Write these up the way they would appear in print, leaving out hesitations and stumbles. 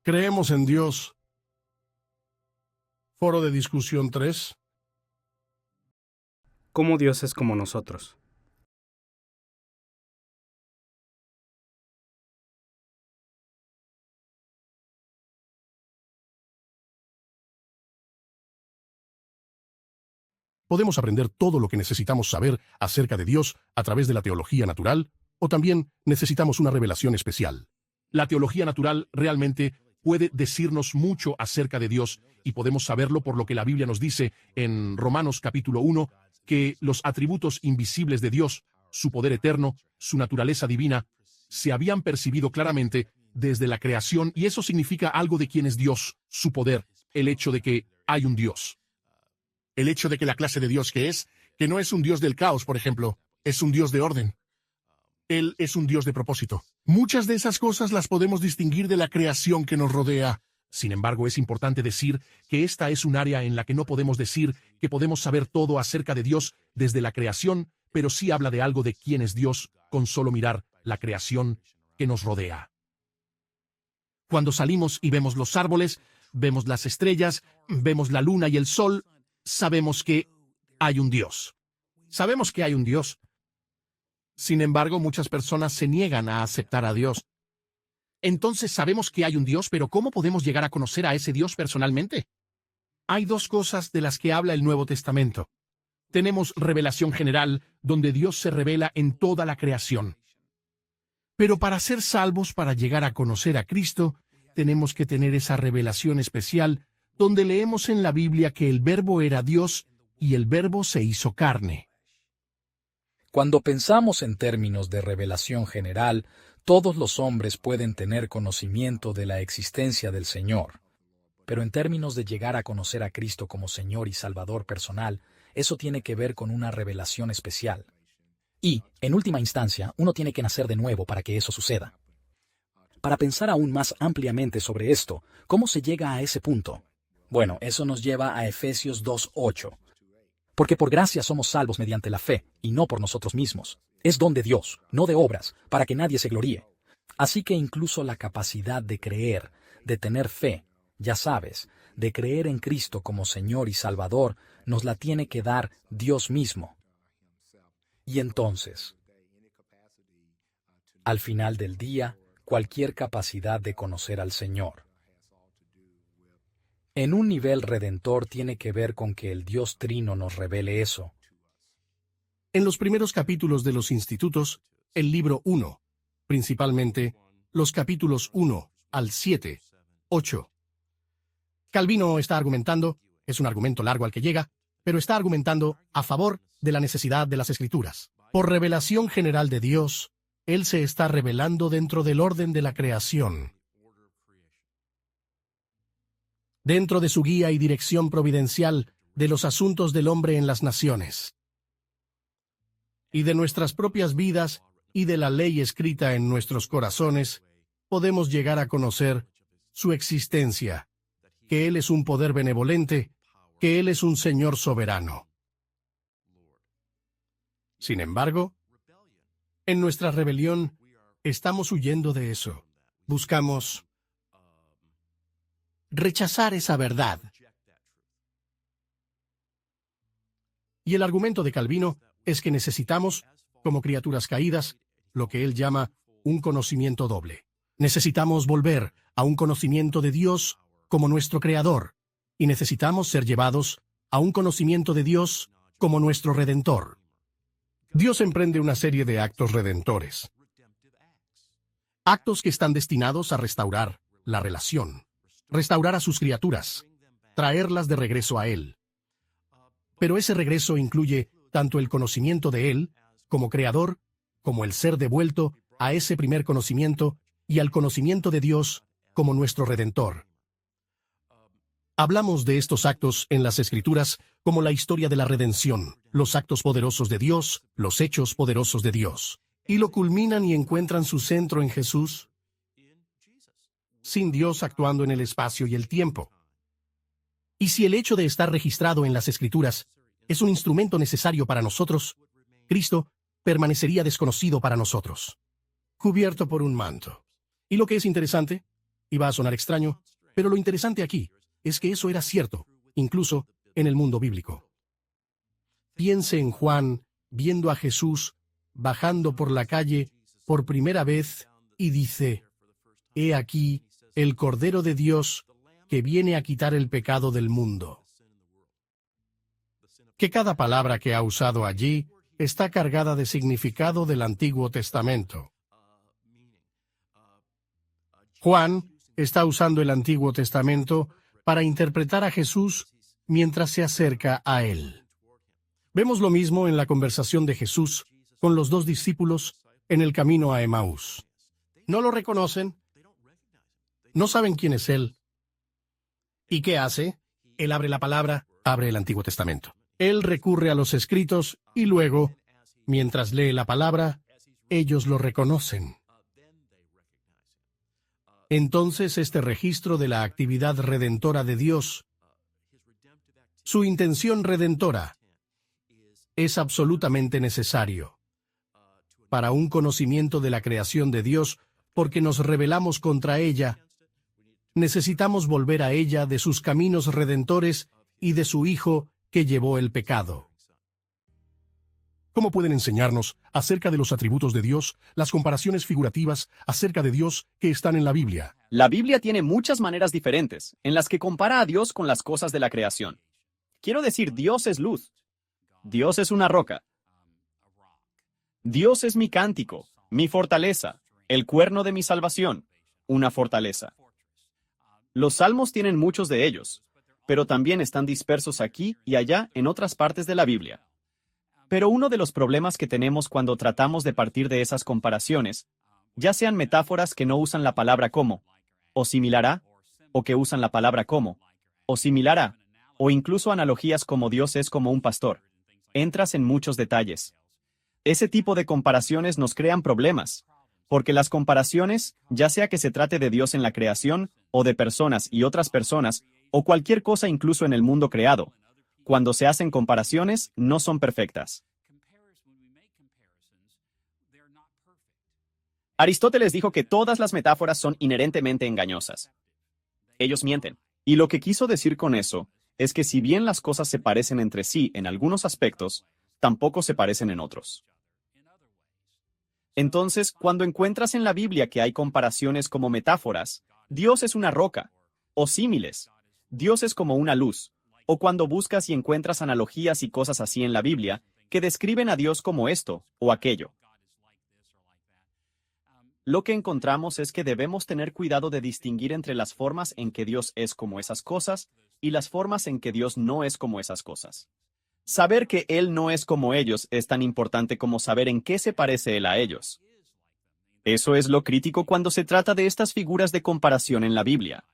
Creemos en Dios. Foro de discusión 3. ¿Cómo Dios es como nosotros? Podemos aprender todo lo que necesitamos saber acerca de Dios a través de la teología natural, o también necesitamos una revelación especial. La teología natural realmente puede decirnos mucho acerca de Dios y podemos saberlo por lo que la Biblia nos dice en Romanos capítulo 1, que los atributos invisibles de Dios, su poder eterno, su naturaleza divina, se habían percibido claramente desde la creación, y eso significa algo de quién es Dios, su poder, el hecho de que hay un Dios. El hecho de que la clase de Dios que no es un Dios del caos, por ejemplo, es un Dios de orden. Él es un Dios de propósito. Muchas de esas cosas las podemos distinguir de la creación que nos rodea. Sin embargo, es importante decir que esta es un área en la que no podemos decir que podemos saber todo acerca de Dios desde la creación, pero sí habla de algo de quién es Dios con solo mirar la creación que nos rodea. Cuando salimos y vemos los árboles, vemos las estrellas, vemos la luna y el sol, sabemos que hay un Dios. Sabemos que hay un Dios. Sin embargo, muchas personas se niegan a aceptar a Dios. Entonces sabemos que hay un Dios, pero ¿cómo podemos llegar a conocer a ese Dios personalmente? Hay dos cosas de las que habla el Nuevo Testamento. Tenemos revelación general, donde Dios se revela en toda la creación. Pero para ser salvos, para llegar a conocer a Cristo, tenemos que tener esa revelación especial, donde leemos en la Biblia que el Verbo era Dios y el Verbo se hizo carne. Cuando pensamos en términos de revelación general, todos los hombres pueden tener conocimiento de la existencia del Señor. Pero en términos de llegar a conocer a Cristo como Señor y Salvador personal, eso tiene que ver con una revelación especial. Y, en última instancia, uno tiene que nacer de nuevo para que eso suceda. Para pensar aún más ampliamente sobre esto, ¿cómo se llega a ese punto? Bueno, eso nos lleva a Efesios 2:8. Porque por gracia somos salvos mediante la fe, y no por nosotros mismos. Es don de Dios, no de obras, para que nadie se gloríe. Así que incluso la capacidad de creer, de tener fe, ya sabes, de creer en Cristo como Señor y Salvador, nos la tiene que dar Dios mismo. Y entonces, al final del día, cualquier capacidad de conocer al Señor, en un nivel redentor, tiene que ver con que el Dios Trino nos revele eso. En los primeros capítulos de los institutos, el libro 1, principalmente los capítulos 1 al 7, 8. Calvino está argumentando, es un argumento largo al que llega, pero está argumentando a favor de la necesidad de las Escrituras. Por revelación general de Dios, Él se está revelando dentro del orden de la creación. Dentro de su guía y dirección providencial de los asuntos del hombre en las naciones, y de nuestras propias vidas y de la ley escrita en nuestros corazones, podemos llegar a conocer su existencia, que Él es un poder benevolente, que Él es un Señor soberano. Sin embargo, en nuestra rebelión, estamos huyendo de eso. Buscamos rechazar esa verdad. Y el argumento de Calvino es que necesitamos, como criaturas caídas, lo que él llama un conocimiento doble. Necesitamos volver a un conocimiento de Dios como nuestro Creador, y necesitamos ser llevados a un conocimiento de Dios como nuestro Redentor. Dios emprende una serie de actos redentores. Actos que están destinados a restaurar la relación, restaurar a sus criaturas, traerlas de regreso a Él. Pero ese regreso incluye tanto el conocimiento de Él, como Creador, como el ser devuelto a ese primer conocimiento y al conocimiento de Dios como nuestro Redentor. Hablamos de estos actos en las Escrituras como la historia de la redención, los actos poderosos de Dios, los hechos poderosos de Dios, y lo culminan y encuentran su centro en Jesús, sin Dios actuando en el espacio y el tiempo. Y si el hecho de estar registrado en las Escrituras es un instrumento necesario para nosotros, Cristo permanecería desconocido para nosotros, cubierto por un manto. Y lo que es interesante, Y va a sonar extraño, pero lo interesante aquí es que eso era cierto, incluso en el mundo bíblico. Piense en Juan viendo a Jesús bajando por la calle por primera vez y dice: «He aquí el Cordero de Dios que viene a quitar el pecado del mundo». Que cada palabra que ha usado allí está cargada de significado del Antiguo Testamento. Juan está usando el Antiguo Testamento para interpretar a Jesús mientras se acerca a él. Vemos lo mismo en la conversación de Jesús con los dos discípulos en el camino a Emaús. No lo reconocen, no saben quién es él. ¿Y qué hace? Él abre la palabra, abre el Antiguo Testamento. Él recurre a los escritos y luego, mientras lee la palabra, ellos lo reconocen. Entonces, este registro de la actividad redentora de Dios, su intención redentora, es absolutamente necesario para un conocimiento de la creación de Dios, porque nos rebelamos contra ella. Necesitamos volver a ella de sus caminos redentores y de su Hijo que llevó el pecado. ¿Cómo pueden enseñarnos acerca de los atributos de Dios las comparaciones figurativas acerca de Dios que están en la Biblia? La Biblia tiene muchas maneras diferentes en las que compara a Dios con las cosas de la creación. Quiero decir, Dios es luz. Dios es una roca. Dios es mi cántico, mi fortaleza, el cuerno de mi salvación, una fortaleza. Los salmos tienen muchos de ellos, pero también están dispersos aquí y allá en otras partes de la Biblia. Pero uno de los problemas que tenemos cuando tratamos de partir de esas comparaciones, ya sean metáforas que no usan la palabra como, o similar a, o que usan la palabra como, o similar a, o incluso analogías como Dios es como un pastor, entras en muchos detalles. Ese tipo de comparaciones nos crean problemas, porque las comparaciones, ya sea que se trate de Dios en la creación, o de personas y otras personas, o cualquier cosa incluso en el mundo creado, cuando se hacen comparaciones, no son perfectas. Aristóteles dijo que todas las metáforas son inherentemente engañosas. Ellos mienten. Y lo que quiso decir con eso es que si bien las cosas se parecen entre sí en algunos aspectos, tampoco se parecen en otros. Entonces, cuando encuentras en la Biblia que hay comparaciones como metáforas, Dios es una roca, o símiles, Dios es como una luz, o cuando buscas y encuentras analogías y cosas así en la Biblia que describen a Dios como esto o aquello. Lo que encontramos es que debemos tener cuidado de distinguir entre las formas en que Dios es como esas cosas y las formas en que Dios no es como esas cosas. Saber que Él no es como ellos es tan importante como saber en qué se parece Él a ellos. Eso es lo crítico cuando se trata de estas figuras de comparación en la Biblia.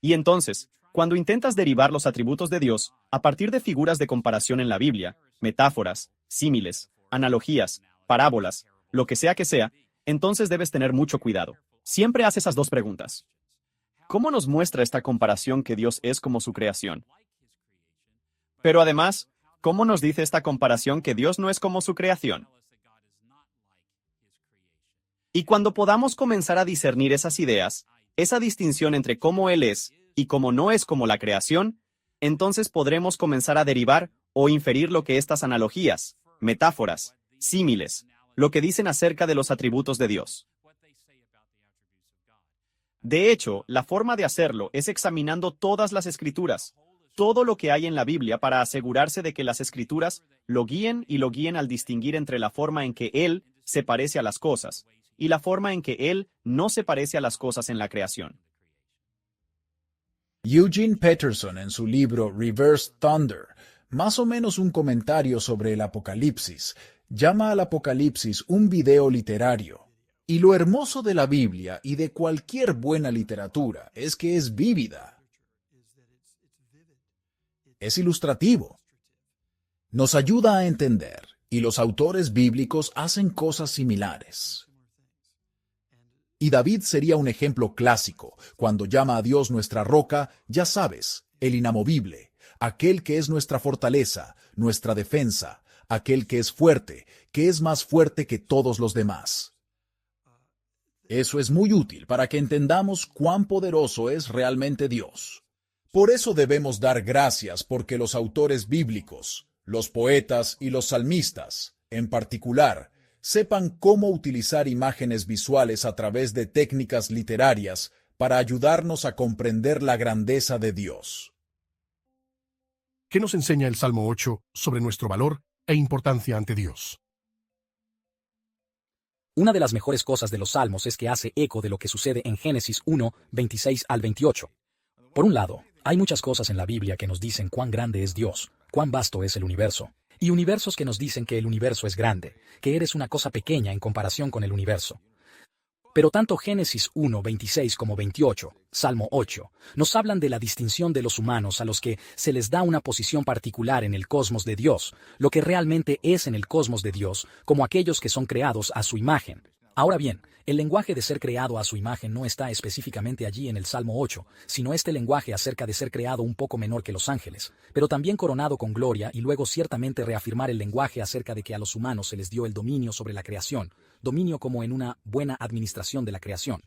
Y entonces, cuando intentas derivar los atributos de Dios a partir de figuras de comparación en la Biblia, metáforas, símiles, analogías, parábolas, lo que sea, entonces debes tener mucho cuidado. Siempre haz esas dos preguntas. ¿Cómo nos muestra esta comparación que Dios es como su creación? Pero además, ¿cómo nos dice esta comparación que Dios no es como su creación? Y cuando podamos comenzar a discernir esas ideas, esa distinción entre cómo Él es y cómo no es como la creación, entonces podremos comenzar a derivar o inferir lo que estas analogías, metáforas, símiles, lo que dicen acerca de los atributos de Dios. De hecho, la forma de hacerlo es examinando todas las escrituras, todo lo que hay en la Biblia para asegurarse de que las escrituras lo guíen al distinguir entre la forma en que Él se parece a las cosas y la forma en que Él no se parece a las cosas en la creación. Eugene Peterson, en su libro Reverse Thunder, más o menos un comentario sobre el Apocalipsis, llama al Apocalipsis un video literario. Y lo hermoso de la Biblia y de cualquier buena literatura es que es vívida. Es ilustrativo. Nos ayuda a entender, y los autores bíblicos hacen cosas similares. Y David sería un ejemplo clásico. Cuando llama a Dios nuestra roca, ya sabes, el inamovible, aquel que es nuestra fortaleza, nuestra defensa, aquel que es fuerte, que es más fuerte que todos los demás. Eso es muy útil para que entendamos cuán poderoso es realmente Dios. Por eso debemos dar gracias porque los autores bíblicos, los poetas y los salmistas, en particular, sepan cómo utilizar imágenes visuales a través de técnicas literarias para ayudarnos a comprender la grandeza de Dios. ¿Qué nos enseña el Salmo 8 sobre nuestro valor e importancia ante Dios? Una de las mejores cosas de los Salmos es que hace eco de lo que sucede en Génesis 1, 26 al 28. Por un lado, hay muchas cosas en la Biblia que nos dicen cuán grande es Dios, cuán vasto es el universo, y universos que nos dicen que el universo es grande, que eres una cosa pequeña en comparación con el universo. Pero tanto Génesis 1, 26 como 28, Salmo 8, nos hablan de la distinción de los humanos a los que se les da una posición particular en el cosmos de Dios, lo que realmente es en el cosmos de Dios, como aquellos que son creados a su imagen. Ahora bien, el lenguaje de ser creado a su imagen no está específicamente allí en el Salmo 8, sino este lenguaje acerca de ser creado un poco menor que los ángeles, pero también coronado con gloria y luego ciertamente reafirmar el lenguaje acerca de que a los humanos se les dio el dominio sobre la creación, dominio como en una buena administración de la creación.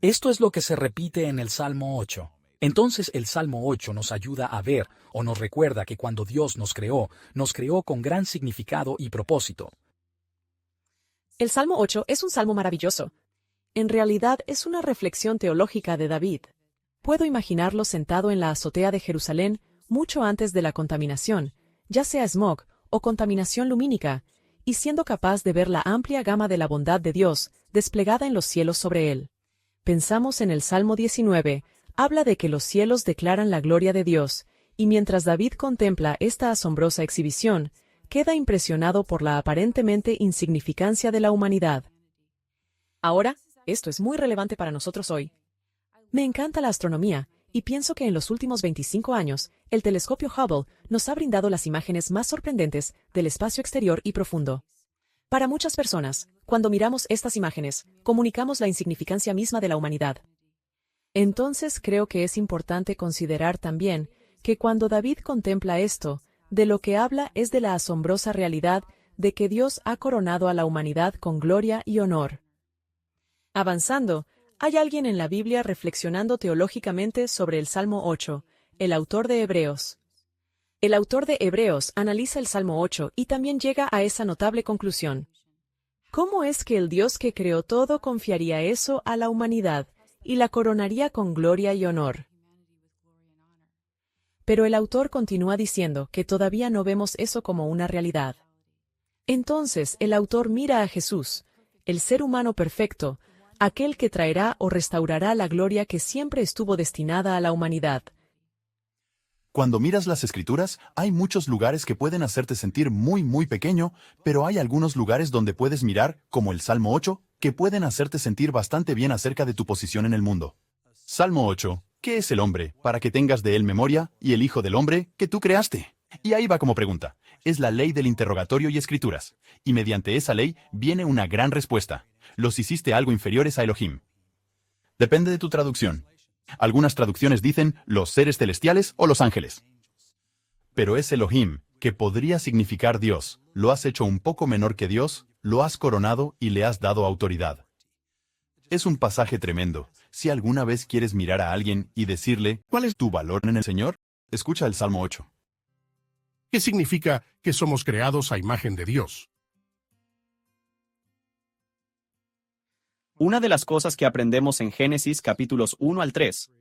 Esto es lo que se repite en el Salmo 8. Entonces el Salmo 8 nos ayuda a ver o nos recuerda que cuando Dios nos creó con gran significado y propósito. El Salmo 8 es un salmo maravilloso. En realidad es una reflexión teológica de David. Puedo imaginarlo sentado en la azotea de Jerusalén mucho antes de la contaminación, ya sea smog o contaminación lumínica, y siendo capaz de ver la amplia gama de la bondad de Dios desplegada en los cielos sobre él. Pensamos en el Salmo 19, habla de que los cielos declaran la gloria de Dios, y mientras David contempla esta asombrosa exhibición, queda impresionado por la aparentemente insignificancia de la humanidad. Ahora, esto es muy relevante para nosotros hoy. Me encanta la astronomía, y pienso que en los últimos 25 años, el telescopio Hubble nos ha brindado las imágenes más sorprendentes del espacio exterior y profundo. Para muchas personas, cuando miramos estas imágenes, comunicamos la insignificancia misma de la humanidad. Entonces creo que es importante considerar también que cuando David contempla esto, de lo que habla es de la asombrosa realidad de que Dios ha coronado a la humanidad con gloria y honor. Avanzando, hay alguien en la Biblia reflexionando teológicamente sobre el Salmo 8, el autor de Hebreos. El autor de Hebreos analiza el Salmo 8 y también llega a esa notable conclusión. ¿Cómo es que el Dios que creó todo confiaría eso a la humanidad y la coronaría con gloria y honor? Pero el autor continúa diciendo que todavía no vemos eso como una realidad. Entonces el autor mira a Jesús, el ser humano perfecto, aquel que traerá o restaurará la gloria que siempre estuvo destinada a la humanidad. Cuando miras las Escrituras, hay muchos lugares que pueden hacerte sentir muy pequeño, pero hay algunos lugares donde puedes mirar, como el Salmo 8, que pueden hacerte sentir bastante bien acerca de tu posición en el mundo. Salmo 8. ¿Qué es el hombre, para que tengas de él memoria, y el hijo del hombre, que tú creaste? Y ahí va como pregunta. Es la ley del interrogatorio y escrituras. Y mediante esa ley viene una gran respuesta. Los hiciste algo inferiores a Elohim. Depende de tu traducción. Algunas traducciones dicen los seres celestiales o los ángeles. Pero es Elohim, que podría significar Dios. Lo has hecho un poco menor que Dios, lo has coronado y le has dado autoridad. Es un pasaje tremendo. Si alguna vez quieres mirar a alguien y decirle, ¿cuál es tu valor en el Señor? Escucha el Salmo 8. ¿Qué significa que somos creados a imagen de Dios? Una de las cosas que aprendemos en Génesis capítulos 1 al 3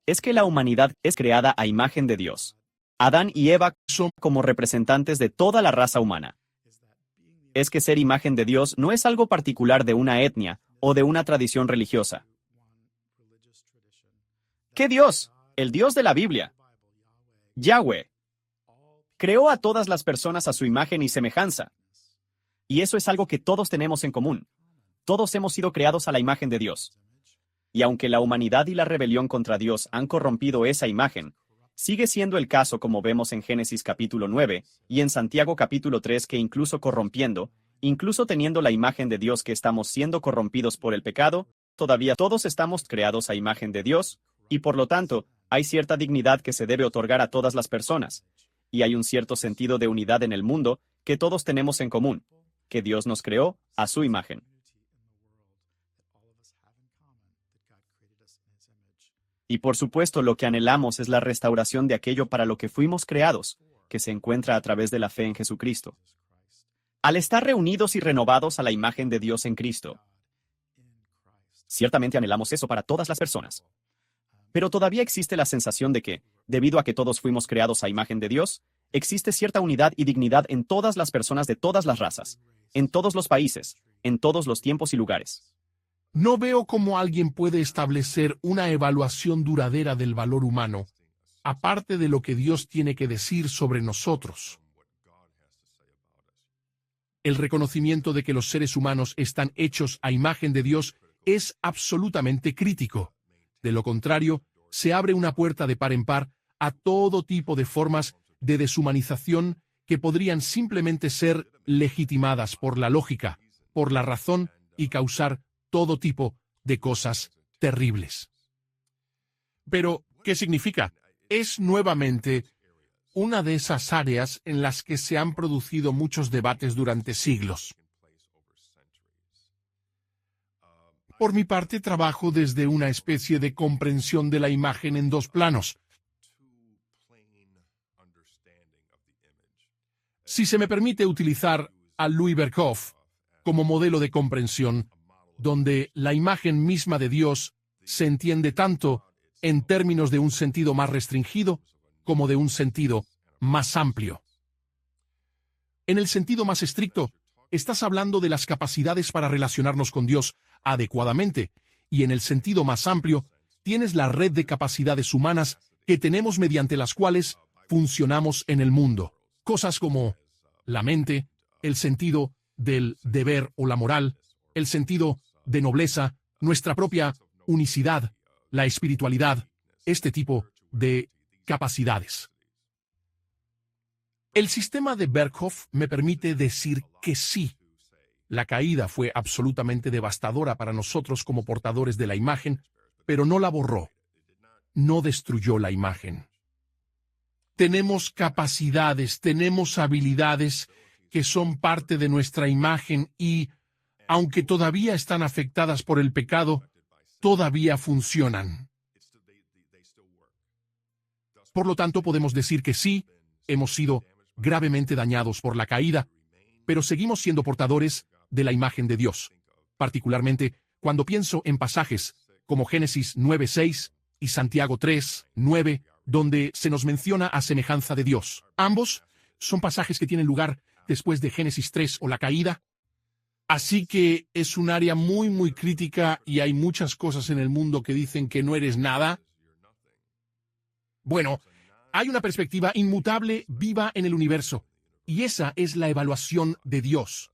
es que la humanidad es creada a imagen de Dios. Adán y Eva son como representantes de toda la raza humana. Es que ser imagen de Dios no es algo particular de una etnia o de una tradición religiosa. ¿Qué Dios? El Dios de la Biblia. Yahweh. Creó a todas las personas a su imagen y semejanza. Y eso es algo que todos tenemos en común. Todos hemos sido creados a la imagen de Dios. Y aunque la humanidad y la rebelión contra Dios han corrompido esa imagen, sigue siendo el caso como vemos en Génesis capítulo 9 y en Santiago capítulo 3 que incluso corrompiendo, incluso teniendo la imagen de Dios que estamos siendo corrompidos por el pecado, todavía todos estamos creados a imagen de Dios, y por lo tanto, hay cierta dignidad que se debe otorgar a todas las personas. Y hay un cierto sentido de unidad en el mundo que todos tenemos en común, que Dios nos creó a su imagen. Y por supuesto, lo que anhelamos es la restauración de aquello para lo que fuimos creados, que se encuentra a través de la fe en Jesucristo. Al estar reunidos y renovados a la imagen de Dios en Cristo, ciertamente anhelamos eso para todas las personas. Pero todavía existe la sensación de que, debido a que todos fuimos creados a imagen de Dios, existe cierta unidad y dignidad en todas las personas de todas las razas, en todos los países, en todos los tiempos y lugares. No veo cómo alguien puede establecer una evaluación duradera del valor humano, aparte de lo que Dios tiene que decir sobre nosotros. El reconocimiento de que los seres humanos están hechos a imagen de Dios es absolutamente crítico. De lo contrario, se abre una puerta de par en par a todo tipo de formas de deshumanización que podrían simplemente ser legitimadas por la lógica, por la razón y causar todo tipo de cosas terribles. Pero, ¿qué significa? Es nuevamente una de esas áreas en las que se han producido muchos debates durante siglos. Por mi parte, trabajo desde una especie de comprensión de la imagen en dos planos. Si se me permite utilizar a Louis Berkhoff como modelo de comprensión, donde la imagen misma de Dios se entiende tanto en términos de un sentido más restringido como de un sentido más amplio. En el sentido más estricto, estás hablando de las capacidades para relacionarnos con Dios adecuadamente, y en el sentido más amplio, tienes la red de capacidades humanas que tenemos mediante las cuales funcionamos en el mundo. Cosas como la mente, el sentido del deber o la moral, el sentido de nobleza, nuestra propia unicidad, la espiritualidad, este tipo de capacidades. El sistema de Berkhoff me permite decir que sí. La caída fue absolutamente devastadora para nosotros como portadores de la imagen, pero no la borró. No destruyó la imagen. Tenemos capacidades, tenemos habilidades que son parte de nuestra imagen y, aunque todavía están afectadas por el pecado, todavía funcionan. Por lo tanto, podemos decir que sí, hemos sido gravemente dañados por la caída, pero seguimos siendo portadores de la imagen de Dios, particularmente cuando pienso en pasajes como Génesis 9:6 y Santiago 3:9, donde se nos menciona a semejanza de Dios. Ambos son pasajes que tienen lugar después de Génesis 3 o la caída. Así que es un área muy crítica y hay muchas cosas en el mundo que dicen que no eres nada. Bueno, hay una perspectiva inmutable viva en el universo, y esa es la evaluación de Dios.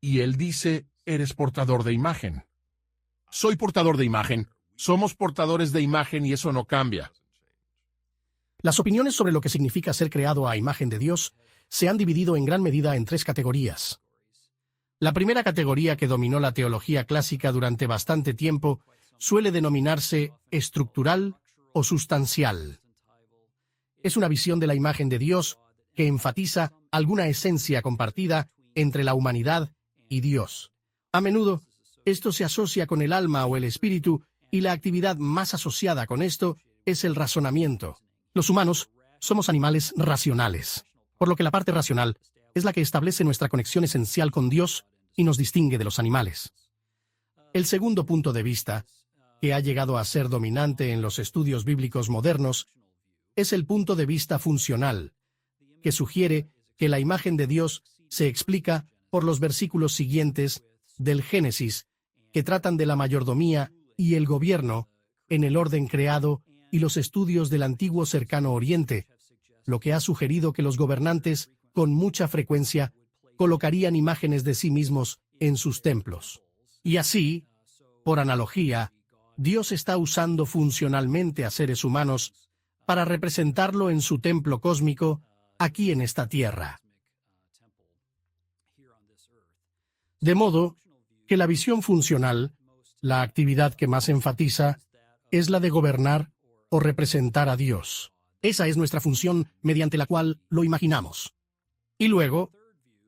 Y Él dice, eres portador de imagen. Soy portador de imagen. Somos portadores de imagen y eso no cambia. Las opiniones sobre lo que significa ser creado a imagen de Dios se han dividido en gran medida en tres categorías. La primera categoría, que dominó la teología clásica durante bastante tiempo, suele denominarse estructural o sustancial. Es una visión de la imagen de Dios que enfatiza alguna esencia compartida entre la humanidad y Dios. A menudo, esto se asocia con el alma o el espíritu, y la actividad más asociada con esto es el razonamiento. Los humanos somos animales racionales, por lo que la parte racional es la que establece nuestra conexión esencial con Dios y nos distingue de los animales. El segundo punto de vista, que ha llegado a ser dominante en los estudios bíblicos modernos, es el punto de vista funcional, que sugiere que la imagen de Dios se explica por los versículos siguientes del Génesis, que tratan de la mayordomía y el gobierno en el orden creado, y los estudios del antiguo Cercano Oriente, lo que ha sugerido que los gobernantes, con mucha frecuencia, colocarían imágenes de sí mismos en sus templos. Y así, por analogía, Dios está usando funcionalmente a seres humanos para representarlo en su templo cósmico aquí en esta tierra. De modo que la visión funcional, la actividad que más enfatiza, es la de gobernar o representar a Dios. Esa es nuestra función mediante la cual lo imaginamos. Y luego,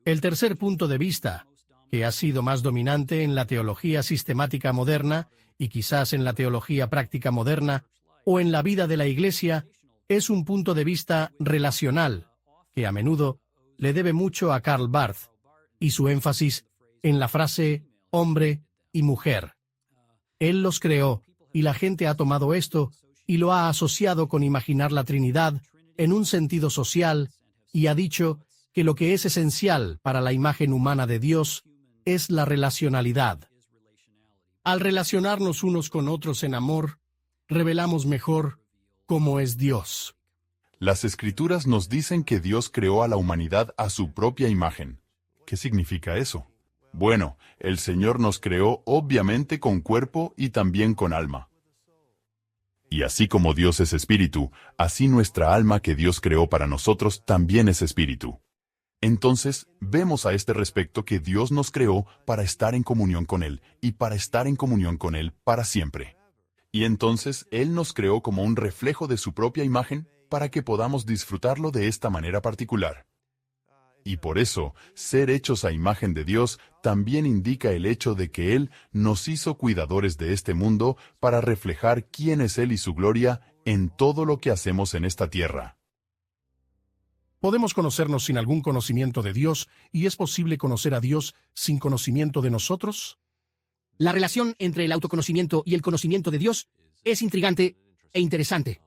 el tercer punto de vista, que ha sido más dominante en la teología sistemática moderna y quizás en la teología práctica moderna, o en la vida de la Iglesia es un punto de vista relacional, que a menudo le debe mucho a Karl Barth, y su énfasis en la frase hombre y mujer. Él los creó, y la gente ha tomado esto y lo ha asociado con imaginar la Trinidad en un sentido social, y ha dicho que lo que es esencial para la imagen humana de Dios es la relacionalidad. Al relacionarnos unos con otros en amor, revelamos mejor cómo es Dios. Las Escrituras nos dicen que Dios creó a la humanidad a su propia imagen. ¿Qué significa eso? Bueno, el Señor nos creó obviamente con cuerpo y también con alma. Y así como Dios es espíritu, así nuestra alma que Dios creó para nosotros también es espíritu. Entonces, vemos a este respecto que Dios nos creó para estar en comunión con Él, y para estar en comunión con Él para siempre. Y entonces, Él nos creó como un reflejo de su propia imagen, para que podamos disfrutarlo de esta manera particular. Y por eso, ser hechos a imagen de Dios también indica el hecho de que Él nos hizo cuidadores de este mundo para reflejar quién es Él y su gloria en todo lo que hacemos en esta tierra. Podemos conocernos sin algún conocimiento de Dios, y es posible conocer a Dios sin conocimiento de nosotros. La relación entre el autoconocimiento y el conocimiento de Dios es intrigante e interesante.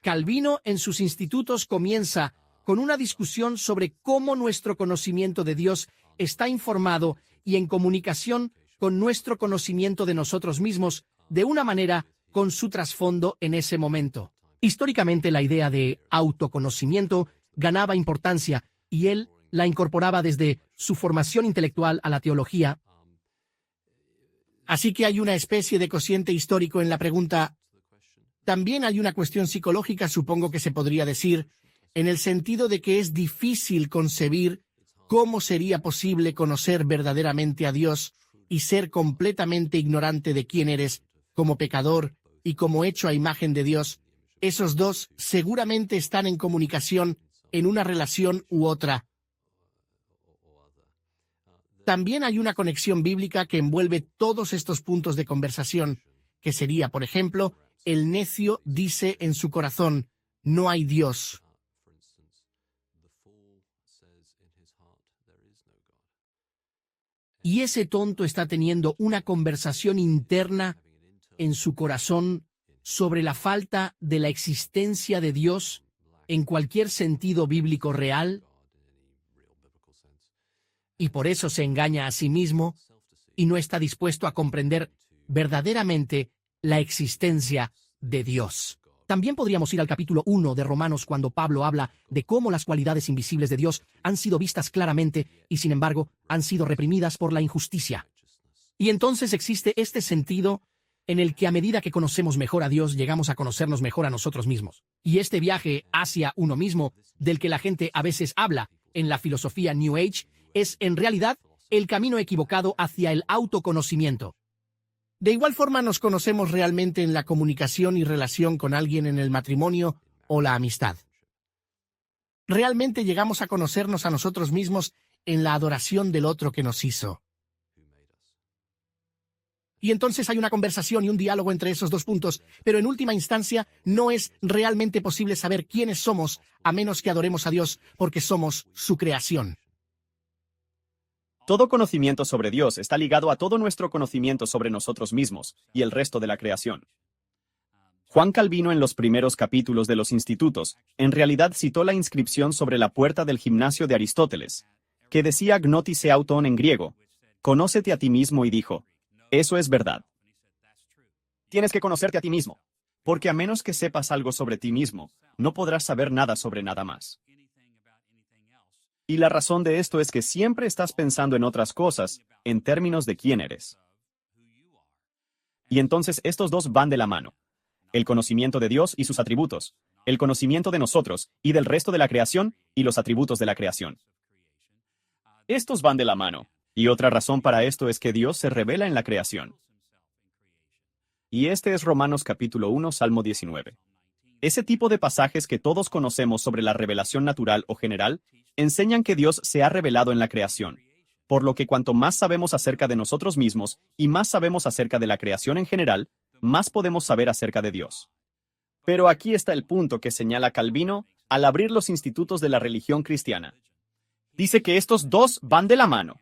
Calvino en sus institutos comienza con una discusión sobre cómo nuestro conocimiento de Dios está informado y en comunicación con nuestro conocimiento de nosotros mismos, de una manera con su trasfondo en ese momento. Históricamente, la idea de autoconocimiento ganaba importancia, y él la incorporaba desde su formación intelectual a la teología. Así que hay una especie de cociente histórico en la pregunta. También hay una cuestión psicológica, supongo que se podría decir, en el sentido de que es difícil concebir cómo sería posible conocer verdaderamente a Dios y ser completamente ignorante de quién eres como pecador y como hecho a imagen de Dios. Esos dos seguramente están en comunicación en una relación u otra. También hay una conexión bíblica que envuelve todos estos puntos de conversación, que sería, por ejemplo, el necio dice en su corazón, no hay Dios. Y ese tonto está teniendo una conversación interna en su corazón sobre la falta de la existencia de Dios en cualquier sentido bíblico real, y por eso se engaña a sí mismo y no está dispuesto a comprender verdaderamente la existencia de Dios. También podríamos ir al capítulo 1 de Romanos, cuando Pablo habla de cómo las cualidades invisibles de Dios han sido vistas claramente y sin embargo han sido reprimidas por la injusticia. Y entonces existe este sentido en el que a medida que conocemos mejor a Dios llegamos a conocernos mejor a nosotros mismos. Y este viaje hacia uno mismo, del que la gente a veces habla en la filosofía New Age, es en realidad el camino equivocado hacia el autoconocimiento. De igual forma nos conocemos realmente en la comunicación y relación con alguien en el matrimonio o la amistad. Realmente llegamos a conocernos a nosotros mismos en la adoración del otro que nos hizo. Y entonces hay una conversación y un diálogo entre esos dos puntos, pero en última instancia no es realmente posible saber quiénes somos a menos que adoremos a Dios, porque somos su creación. Todo conocimiento sobre Dios está ligado a todo nuestro conocimiento sobre nosotros mismos y el resto de la creación. Juan Calvino, en los primeros capítulos de los Institutos, en realidad citó la inscripción sobre la puerta del gimnasio de Aristóteles, que decía gnótise auton en griego, conócete a ti mismo, y dijo, eso es verdad. Tienes que conocerte a ti mismo, porque a menos que sepas algo sobre ti mismo, no podrás saber nada sobre nada más. Y la razón de esto es que siempre estás pensando en otras cosas, en términos de quién eres. Y entonces estos dos van de la mano. El conocimiento de Dios y sus atributos, el conocimiento de nosotros y del resto de la creación y los atributos de la creación. Estos van de la mano. Y otra razón para esto es que Dios se revela en la creación. Y este es Romanos capítulo 1, Salmo 19. Ese tipo de pasajes que todos conocemos sobre la revelación natural o general, enseñan que Dios se ha revelado en la creación. Por lo que cuanto más sabemos acerca de nosotros mismos y más sabemos acerca de la creación en general, más podemos saber acerca de Dios. Pero aquí está el punto que señala Calvino al abrir los institutos de la religión cristiana. Dice que estos dos van de la mano.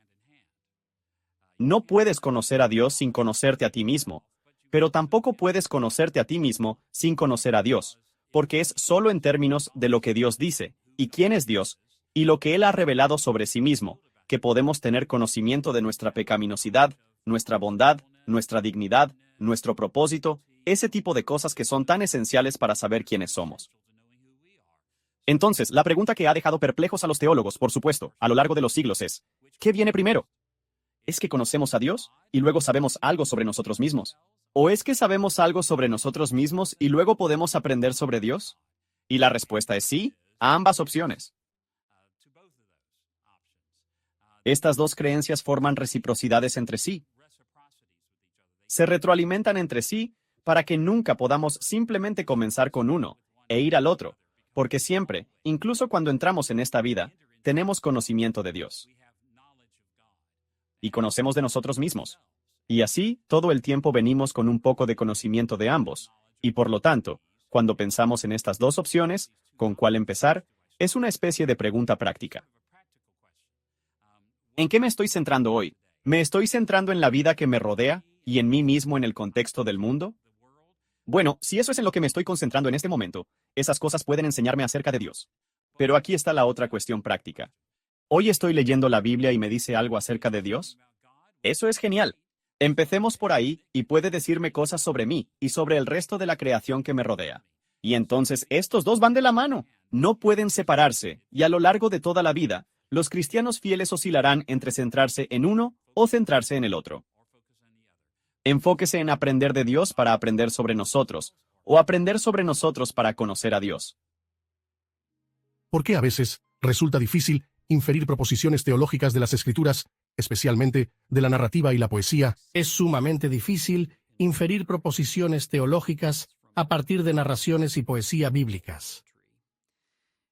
No puedes conocer a Dios sin conocerte a ti mismo, pero tampoco puedes conocerte a ti mismo sin conocer a Dios, porque es solo en términos de lo que Dios dice, y quién es Dios, y lo que Él ha revelado sobre sí mismo, que podemos tener conocimiento de nuestra pecaminosidad, nuestra bondad, nuestra dignidad, nuestro propósito, ese tipo de cosas que son tan esenciales para saber quiénes somos. Entonces, la pregunta que ha dejado perplejos a los teólogos, por supuesto, a lo largo de los siglos es, ¿qué viene primero? ¿Es que conocemos a Dios y luego sabemos algo sobre nosotros mismos? ¿O es que sabemos algo sobre nosotros mismos y luego podemos aprender sobre Dios? Y la respuesta es sí, a ambas opciones. Estas dos creencias forman reciprocidades entre sí. Se retroalimentan entre sí para que nunca podamos simplemente comenzar con uno e ir al otro, porque siempre, incluso cuando entramos en esta vida, tenemos conocimiento de Dios. Y conocemos de nosotros mismos. Y así, todo el tiempo venimos con un poco de conocimiento de ambos. Y por lo tanto, cuando pensamos en estas dos opciones, ¿con cuál empezar? Es una especie de pregunta práctica. ¿En qué me estoy centrando hoy? ¿Me estoy centrando en la vida que me rodea y en mí mismo en el contexto del mundo? Bueno, si eso es en lo que me estoy concentrando en este momento, esas cosas pueden enseñarme acerca de Dios. Pero aquí está la otra cuestión práctica. ¿Hoy estoy leyendo la Biblia y me dice algo acerca de Dios? Eso es genial. Empecemos por ahí y puede decirme cosas sobre mí y sobre el resto de la creación que me rodea. Y entonces estos dos van de la mano. No pueden separarse, y a lo largo de toda la vida, los cristianos fieles oscilarán entre centrarse en uno o centrarse en el otro. Enfóquese en aprender de Dios para aprender sobre nosotros, o aprender sobre nosotros para conocer a Dios. ¿Por qué a veces resulta difícil inferir proposiciones teológicas de las Escrituras, especialmente de la narrativa y la poesía? Es sumamente difícil inferir proposiciones teológicas a partir de narraciones y poesía bíblicas.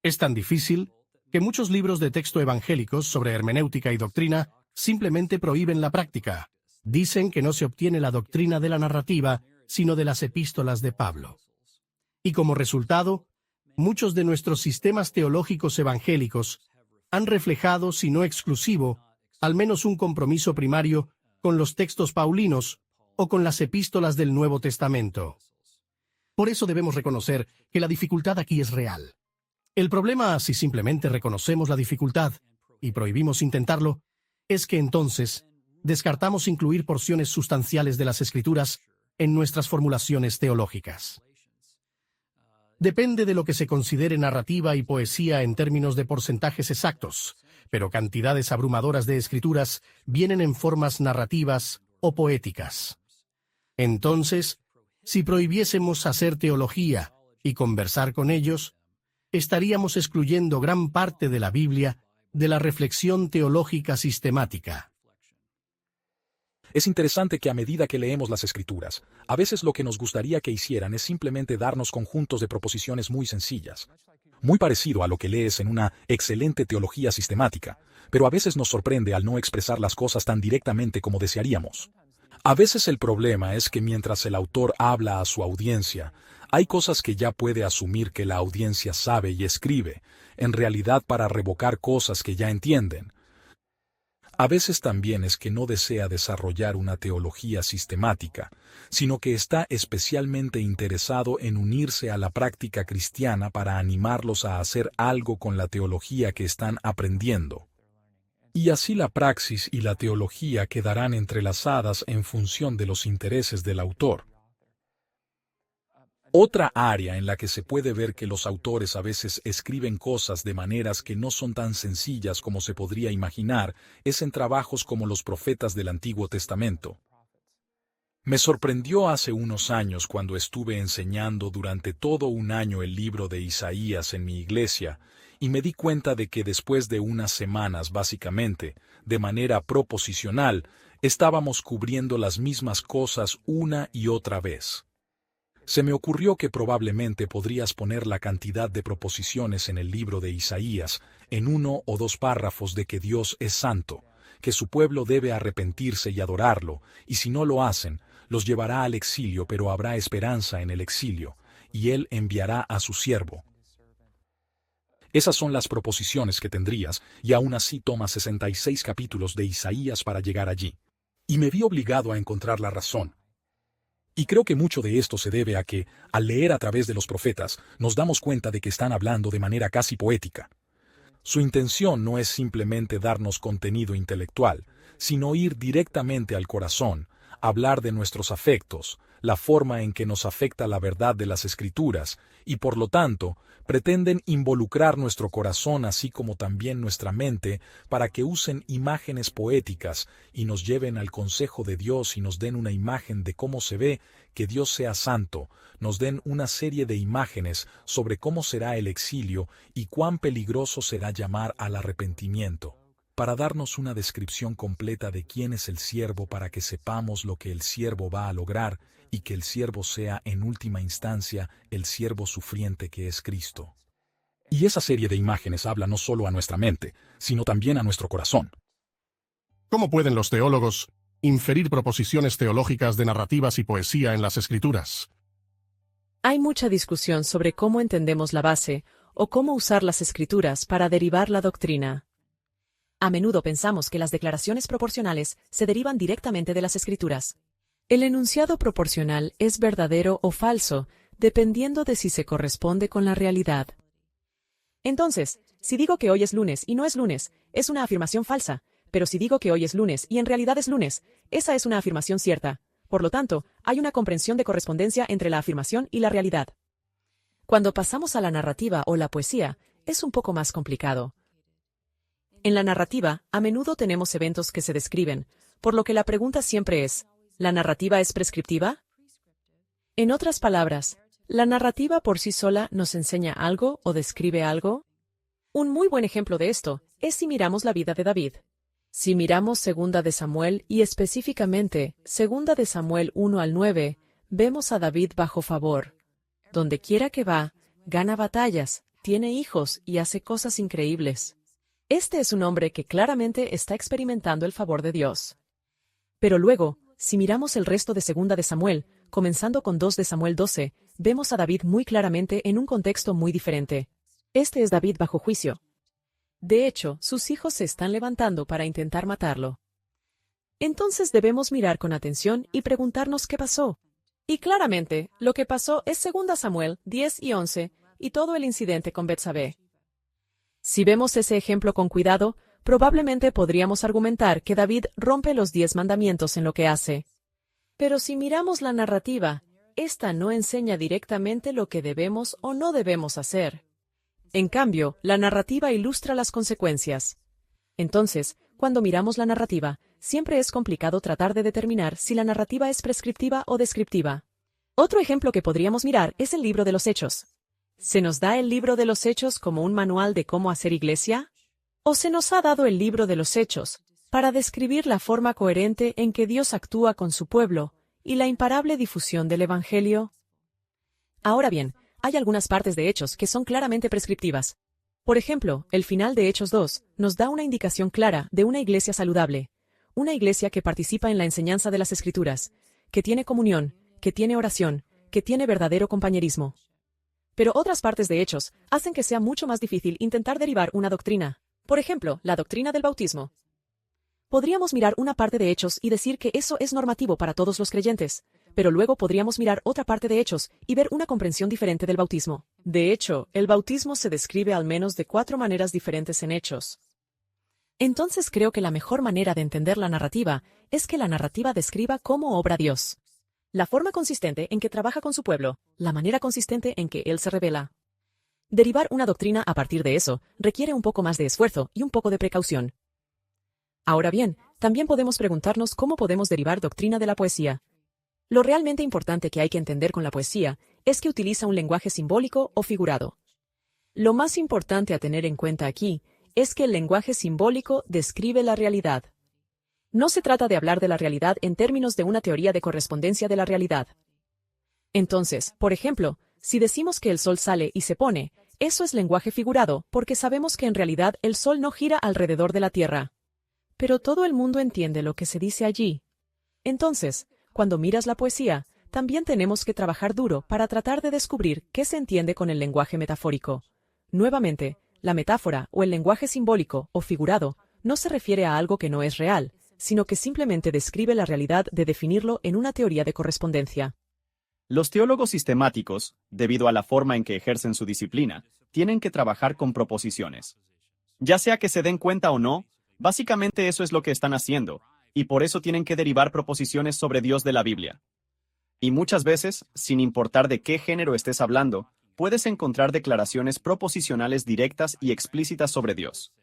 Es tan difícil que muchos libros de texto evangélicos sobre hermenéutica y doctrina simplemente prohíben la práctica. Dicen que no se obtiene la doctrina de la narrativa, sino de las epístolas de Pablo. Y como resultado, muchos de nuestros sistemas teológicos evangélicos han reflejado, si no exclusivo, al menos un compromiso primario con los textos paulinos o con las epístolas del Nuevo Testamento. Por eso debemos reconocer que la dificultad aquí es real. El problema, si simplemente reconocemos la dificultad y prohibimos intentarlo, es que entonces descartamos incluir porciones sustanciales de las Escrituras en nuestras formulaciones teológicas. Depende de lo que se considere narrativa y poesía en términos de porcentajes exactos, pero cantidades abrumadoras de escrituras vienen en formas narrativas o poéticas. Entonces, si prohibiésemos hacer teología y conversar con ellos, estaríamos excluyendo gran parte de la Biblia de la reflexión teológica sistemática. Es interesante que a medida que leemos las Escrituras, a veces lo que nos gustaría que hicieran es simplemente darnos conjuntos de proposiciones muy sencillas. Muy parecido a lo que lees en una excelente teología sistemática, pero a veces nos sorprende al no expresar las cosas tan directamente como desearíamos. A veces el problema es que mientras el autor habla a su audiencia, hay cosas que ya puede asumir que la audiencia sabe y escribe, en realidad para revocar cosas que ya entienden. A veces también es que no desea desarrollar una teología sistemática, sino que está especialmente interesado en unirse a la práctica cristiana para animarlos a hacer algo con la teología que están aprendiendo. Y así la praxis y la teología quedarán entrelazadas en función de los intereses del autor. Otra área en la que se puede ver que los autores a veces escriben cosas de maneras que no son tan sencillas como se podría imaginar es en trabajos como los profetas del Antiguo Testamento. Me sorprendió hace unos años cuando estuve enseñando durante todo un año el libro de Isaías en mi iglesia, y me di cuenta de que después de unas semanas básicamente, de manera proposicional, estábamos cubriendo las mismas cosas una y otra vez. Se me ocurrió que probablemente podrías poner la cantidad de proposiciones en el libro de Isaías en 1 o 2 párrafos de que Dios es santo, que su pueblo debe arrepentirse y adorarlo, y si no lo hacen, los llevará al exilio, pero habrá esperanza en el exilio, y Él enviará a su siervo. Esas son las proposiciones que tendrías, y aún así toma 66 capítulos de Isaías para llegar allí. Y me vi obligado a encontrar la razón. Y creo que mucho de esto se debe a que, al leer a través de los profetas, nos damos cuenta de que están hablando de manera casi poética. Su intención no es simplemente darnos contenido intelectual, sino ir directamente al corazón, hablar de nuestros afectos, la forma en que nos afecta la verdad de las Escrituras, y por lo tanto, pretenden involucrar nuestro corazón así como también nuestra mente para que usen imágenes poéticas y nos lleven al consejo de Dios y nos den una imagen de cómo se ve que Dios sea santo, nos den una serie de imágenes sobre cómo será el exilio y cuán peligroso será llamar al arrepentimiento, para darnos una descripción completa de quién es el siervo para que sepamos lo que el siervo va a lograr y que el siervo sea en última instancia el siervo sufriente que es Cristo. Y esa serie de imágenes habla no solo a nuestra mente, sino también a nuestro corazón. ¿Cómo pueden los teólogos inferir proposiciones teológicas de narrativas y poesía en las Escrituras? Hay mucha discusión sobre cómo entendemos la base o cómo usar las Escrituras para derivar la doctrina. A menudo pensamos que las declaraciones proporcionales se derivan directamente de las Escrituras. El enunciado proporcional es verdadero o falso, dependiendo de si se corresponde con la realidad. Entonces, si digo que hoy es lunes y no es lunes, es una afirmación falsa, pero si digo que hoy es lunes y en realidad es lunes, esa es una afirmación cierta. Por lo tanto, hay una comprensión de correspondencia entre la afirmación y la realidad. Cuando pasamos a la narrativa o la poesía, es un poco más complicado. En la narrativa, a menudo tenemos eventos que se describen, por lo que la pregunta siempre es, ¿la narrativa es prescriptiva? En otras palabras, ¿la narrativa por sí sola nos enseña algo o describe algo? Un muy buen ejemplo de esto es si miramos la vida de David. Si miramos 2 de Samuel y específicamente 2 de Samuel 1 al 9, vemos a David bajo favor. Donde quiera que va, gana batallas, tiene hijos y hace cosas increíbles. Este es un hombre que claramente está experimentando el favor de Dios. Pero luego, si miramos el resto de 2 de Samuel, comenzando con 2 de Samuel 12, vemos a David muy claramente en un contexto muy diferente. Este es David bajo juicio. De hecho, sus hijos se están levantando para intentar matarlo. Entonces debemos mirar con atención y preguntarnos qué pasó. Y claramente, lo que pasó es 2 Samuel 10 y 11, y todo el incidente con Betsabé. Si vemos ese ejemplo con cuidado, probablemente podríamos argumentar que David rompe los 10 mandamientos en lo que hace. Pero si miramos la narrativa, esta no enseña directamente lo que debemos o no debemos hacer. En cambio, la narrativa ilustra las consecuencias. Entonces, cuando miramos la narrativa, siempre es complicado tratar de determinar si la narrativa es prescriptiva o descriptiva. Otro ejemplo que podríamos mirar es el libro de los Hechos. ¿Se nos da el libro de los Hechos como un manual de cómo hacer iglesia? ¿O se nos ha dado el libro de los Hechos para describir la forma coherente en que Dios actúa con su pueblo y la imparable difusión del Evangelio? Ahora bien, hay algunas partes de Hechos que son claramente prescriptivas. Por ejemplo, el final de Hechos 2 nos da una indicación clara de una iglesia saludable, una iglesia que participa en la enseñanza de las Escrituras, que tiene comunión, que tiene oración, que tiene verdadero compañerismo. Pero otras partes de Hechos hacen que sea mucho más difícil intentar derivar una doctrina. Por ejemplo, la doctrina del bautismo. Podríamos mirar una parte de Hechos y decir que eso es normativo para todos los creyentes, pero luego podríamos mirar otra parte de Hechos y ver una comprensión diferente del bautismo. De hecho, el bautismo se describe al menos de 4 maneras diferentes en Hechos. Entonces creo que la mejor manera de entender la narrativa es que la narrativa describa cómo obra Dios. La forma consistente en que trabaja con su pueblo, la manera consistente en que Él se revela. Derivar una doctrina a partir de eso requiere un poco más de esfuerzo y un poco de precaución. Ahora bien, también podemos preguntarnos cómo podemos derivar doctrina de la poesía. Lo realmente importante que hay que entender con la poesía es que utiliza un lenguaje simbólico o figurado. Lo más importante a tener en cuenta aquí es que el lenguaje simbólico describe la realidad. No se trata de hablar de la realidad en términos de una teoría de correspondencia de la realidad. Entonces, por ejemplo, si decimos que el sol sale y se pone, eso es lenguaje figurado porque sabemos que en realidad el sol no gira alrededor de la Tierra. Pero todo el mundo entiende lo que se dice allí. Entonces, cuando miras la poesía, también tenemos que trabajar duro para tratar de descubrir qué se entiende con el lenguaje metafórico. Nuevamente, la metáfora o el lenguaje simbólico o figurado no se refiere a algo que no es real, sino que simplemente describe la realidad de definirlo en una teoría de correspondencia. Los teólogos sistemáticos, debido a la forma en que ejercen su disciplina, tienen que trabajar con proposiciones. Ya sea que se den cuenta o no, básicamente eso es lo que están haciendo, y por eso tienen que derivar proposiciones sobre Dios de la Biblia. Y muchas veces, sin importar de qué género estés hablando, puedes encontrar declaraciones proposicionales directas y explícitas sobre Dios.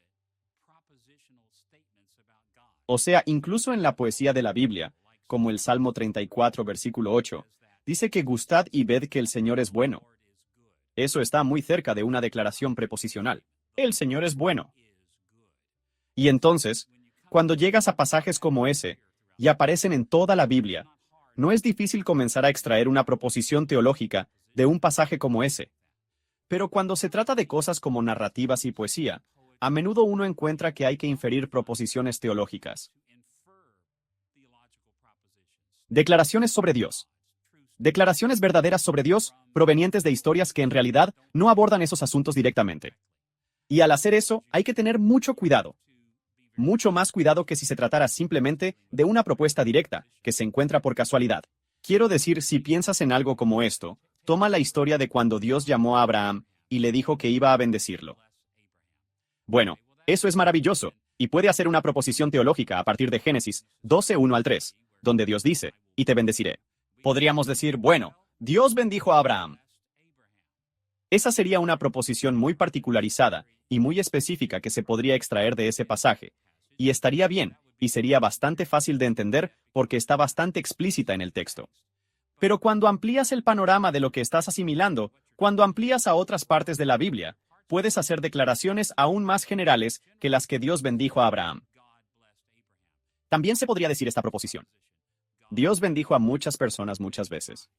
O sea, incluso en la poesía de la Biblia, como el Salmo 34, versículo 8, dice que gustad y ved que el Señor es bueno. Eso está muy cerca de una declaración preposicional. El Señor es bueno. Y entonces, cuando llegas a pasajes como ese, y aparecen en toda la Biblia, no es difícil comenzar a extraer una proposición teológica de un pasaje como ese. Pero cuando se trata de cosas como narrativas y poesía, a menudo uno encuentra que hay que inferir proposiciones teológicas. Declaraciones sobre Dios. Declaraciones verdaderas sobre Dios, provenientes de historias que en realidad no abordan esos asuntos directamente. Y al hacer eso, hay que tener mucho cuidado. Mucho más cuidado que si se tratara simplemente de una propuesta directa, que se encuentra por casualidad. Quiero decir, si piensas en algo como esto, toma la historia de cuando Dios llamó a Abraham y le dijo que iba a bendecirlo. Bueno, eso es maravilloso, y puede hacer una proposición teológica a partir de Génesis 12, 1 al 3, donde Dios dice, y te bendeciré. Podríamos decir, bueno, Dios bendijo a Abraham. Esa sería una proposición muy particularizada y muy específica que se podría extraer de ese pasaje, y estaría bien, y sería bastante fácil de entender porque está bastante explícita en el texto. Pero cuando amplías el panorama de lo que estás asimilando, cuando amplías a otras partes de la Biblia, puedes hacer declaraciones aún más generales que las que Dios bendijo a Abraham. También se podría decir esta proposición. Dios bendijo a muchas personas muchas veces.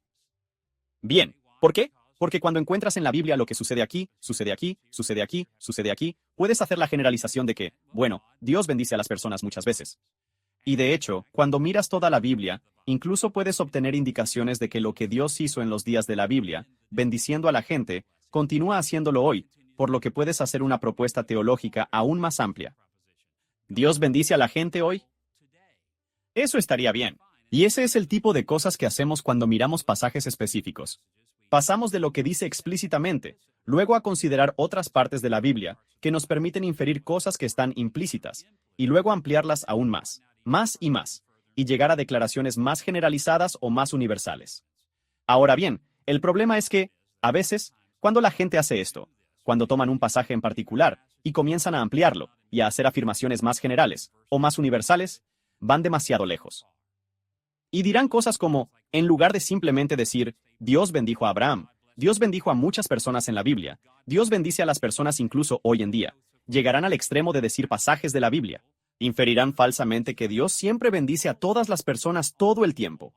Bien, ¿por qué? Porque cuando encuentras en la Biblia lo que sucede aquí, sucede aquí, sucede aquí, sucede aquí, puedes hacer la generalización de que, bueno, Dios bendice a las personas muchas veces. Y de hecho, cuando miras toda la Biblia, incluso puedes obtener indicaciones de que lo que Dios hizo en los días de la Biblia, bendiciendo a la gente, continúa haciéndolo hoy, por lo que puedes hacer una propuesta teológica aún más amplia. ¿Dios bendice a la gente hoy? Eso estaría bien. Y ese es el tipo de cosas que hacemos cuando miramos pasajes específicos. Pasamos de lo que dice explícitamente, luego a considerar otras partes de la Biblia que nos permiten inferir cosas que están implícitas, y luego ampliarlas aún más y llegar a declaraciones más generalizadas o más universales. Ahora bien, el problema es que, a veces, cuando la gente hace esto, cuando toman un pasaje en particular y comienzan a ampliarlo y a hacer afirmaciones más generales o más universales, van demasiado lejos. Y dirán cosas como, en lugar de simplemente decir, Dios bendijo a Abraham, Dios bendijo a muchas personas en la Biblia, Dios bendice a las personas incluso hoy en día, llegarán al extremo de decir pasajes de la Biblia. Inferirán falsamente que Dios siempre bendice a todas las personas todo el tiempo.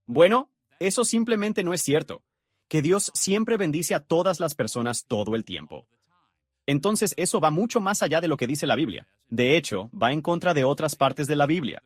Bueno, eso simplemente no es cierto, que Dios siempre bendice a todas las personas todo el tiempo. Entonces eso va mucho más allá de lo que dice la Biblia. De hecho, va en contra de otras partes de la Biblia.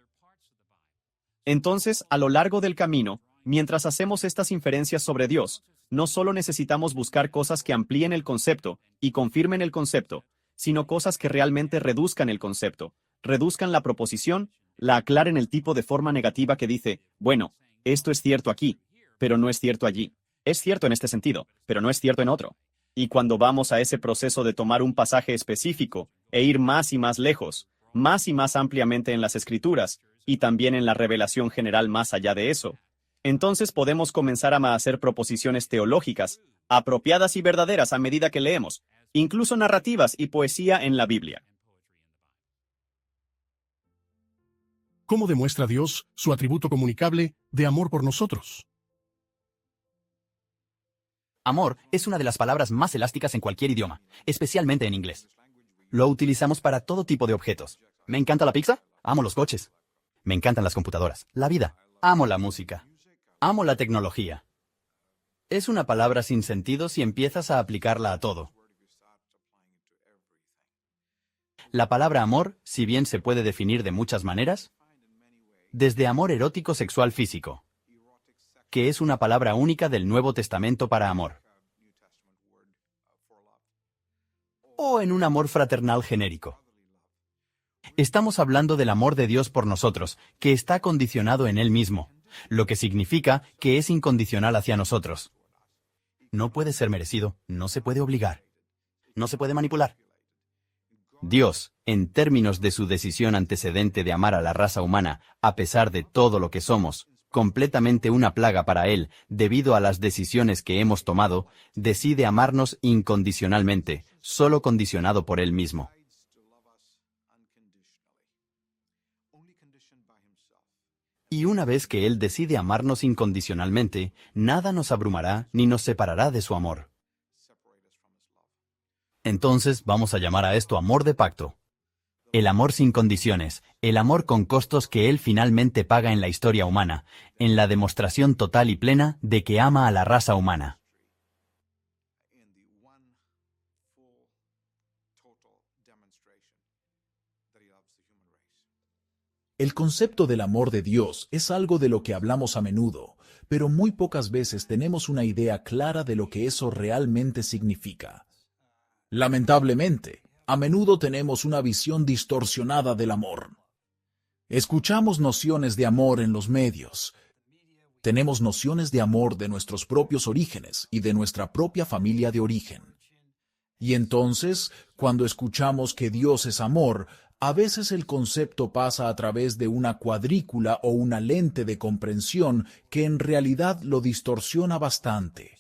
Entonces, a lo largo del camino, mientras hacemos estas inferencias sobre Dios, no solo necesitamos buscar cosas que amplíen el concepto y confirmen el concepto, sino cosas que realmente reduzcan el concepto, reduzcan la proposición, la aclaren el tipo de forma negativa que dice, bueno, esto es cierto aquí, pero no es cierto allí. Es cierto en este sentido, pero no es cierto en otro. Y cuando vamos a ese proceso de tomar un pasaje específico e ir más y más lejos, más y más ampliamente en las Escrituras, y también en la revelación general más allá de eso, entonces podemos comenzar a hacer proposiciones teológicas, apropiadas y verdaderas a medida que leemos, incluso narrativas y poesía en la Biblia. ¿Cómo demuestra Dios su atributo comunicable de amor por nosotros? Amor es una de las palabras más elásticas en cualquier idioma, especialmente en inglés. Lo utilizamos para todo tipo de objetos. ¿Me encanta la pizza? Amo los coches. Me encantan las computadoras, la vida. Amo la música. Amo la tecnología. Es una palabra sin sentido si empiezas a aplicarla a todo. La palabra amor, si bien se puede definir de muchas maneras, desde amor erótico sexual físico, que es una palabra única del Nuevo Testamento para amor. O en un amor fraternal genérico. Estamos hablando del amor de Dios por nosotros, que está condicionado en Él mismo, lo que significa que es incondicional hacia nosotros. No puede ser merecido, no se puede obligar, no se puede manipular. Dios, en términos de su decisión antecedente de amar a la raza humana, a pesar de todo lo que somos, completamente una plaga para Él, debido a las decisiones que hemos tomado, decide amarnos incondicionalmente, solo condicionado por Él mismo. Y una vez que Él decide amarnos incondicionalmente, nada nos abrumará ni nos separará de su amor. Entonces vamos a llamar a esto amor de pacto. El amor sin condiciones, el amor con costos que Él finalmente paga en la historia humana, en la demostración total y plena de que ama a la raza humana. El concepto del amor de Dios es algo de lo que hablamos a menudo, pero muy pocas veces tenemos una idea clara de lo que eso realmente significa. Lamentablemente, a menudo tenemos una visión distorsionada del amor. Escuchamos nociones de amor en los medios. Tenemos nociones de amor de nuestros propios orígenes y de nuestra propia familia de origen. Y entonces, cuando escuchamos que Dios es amor, a veces el concepto pasa a través de una cuadrícula o una lente de comprensión que en realidad lo distorsiona bastante.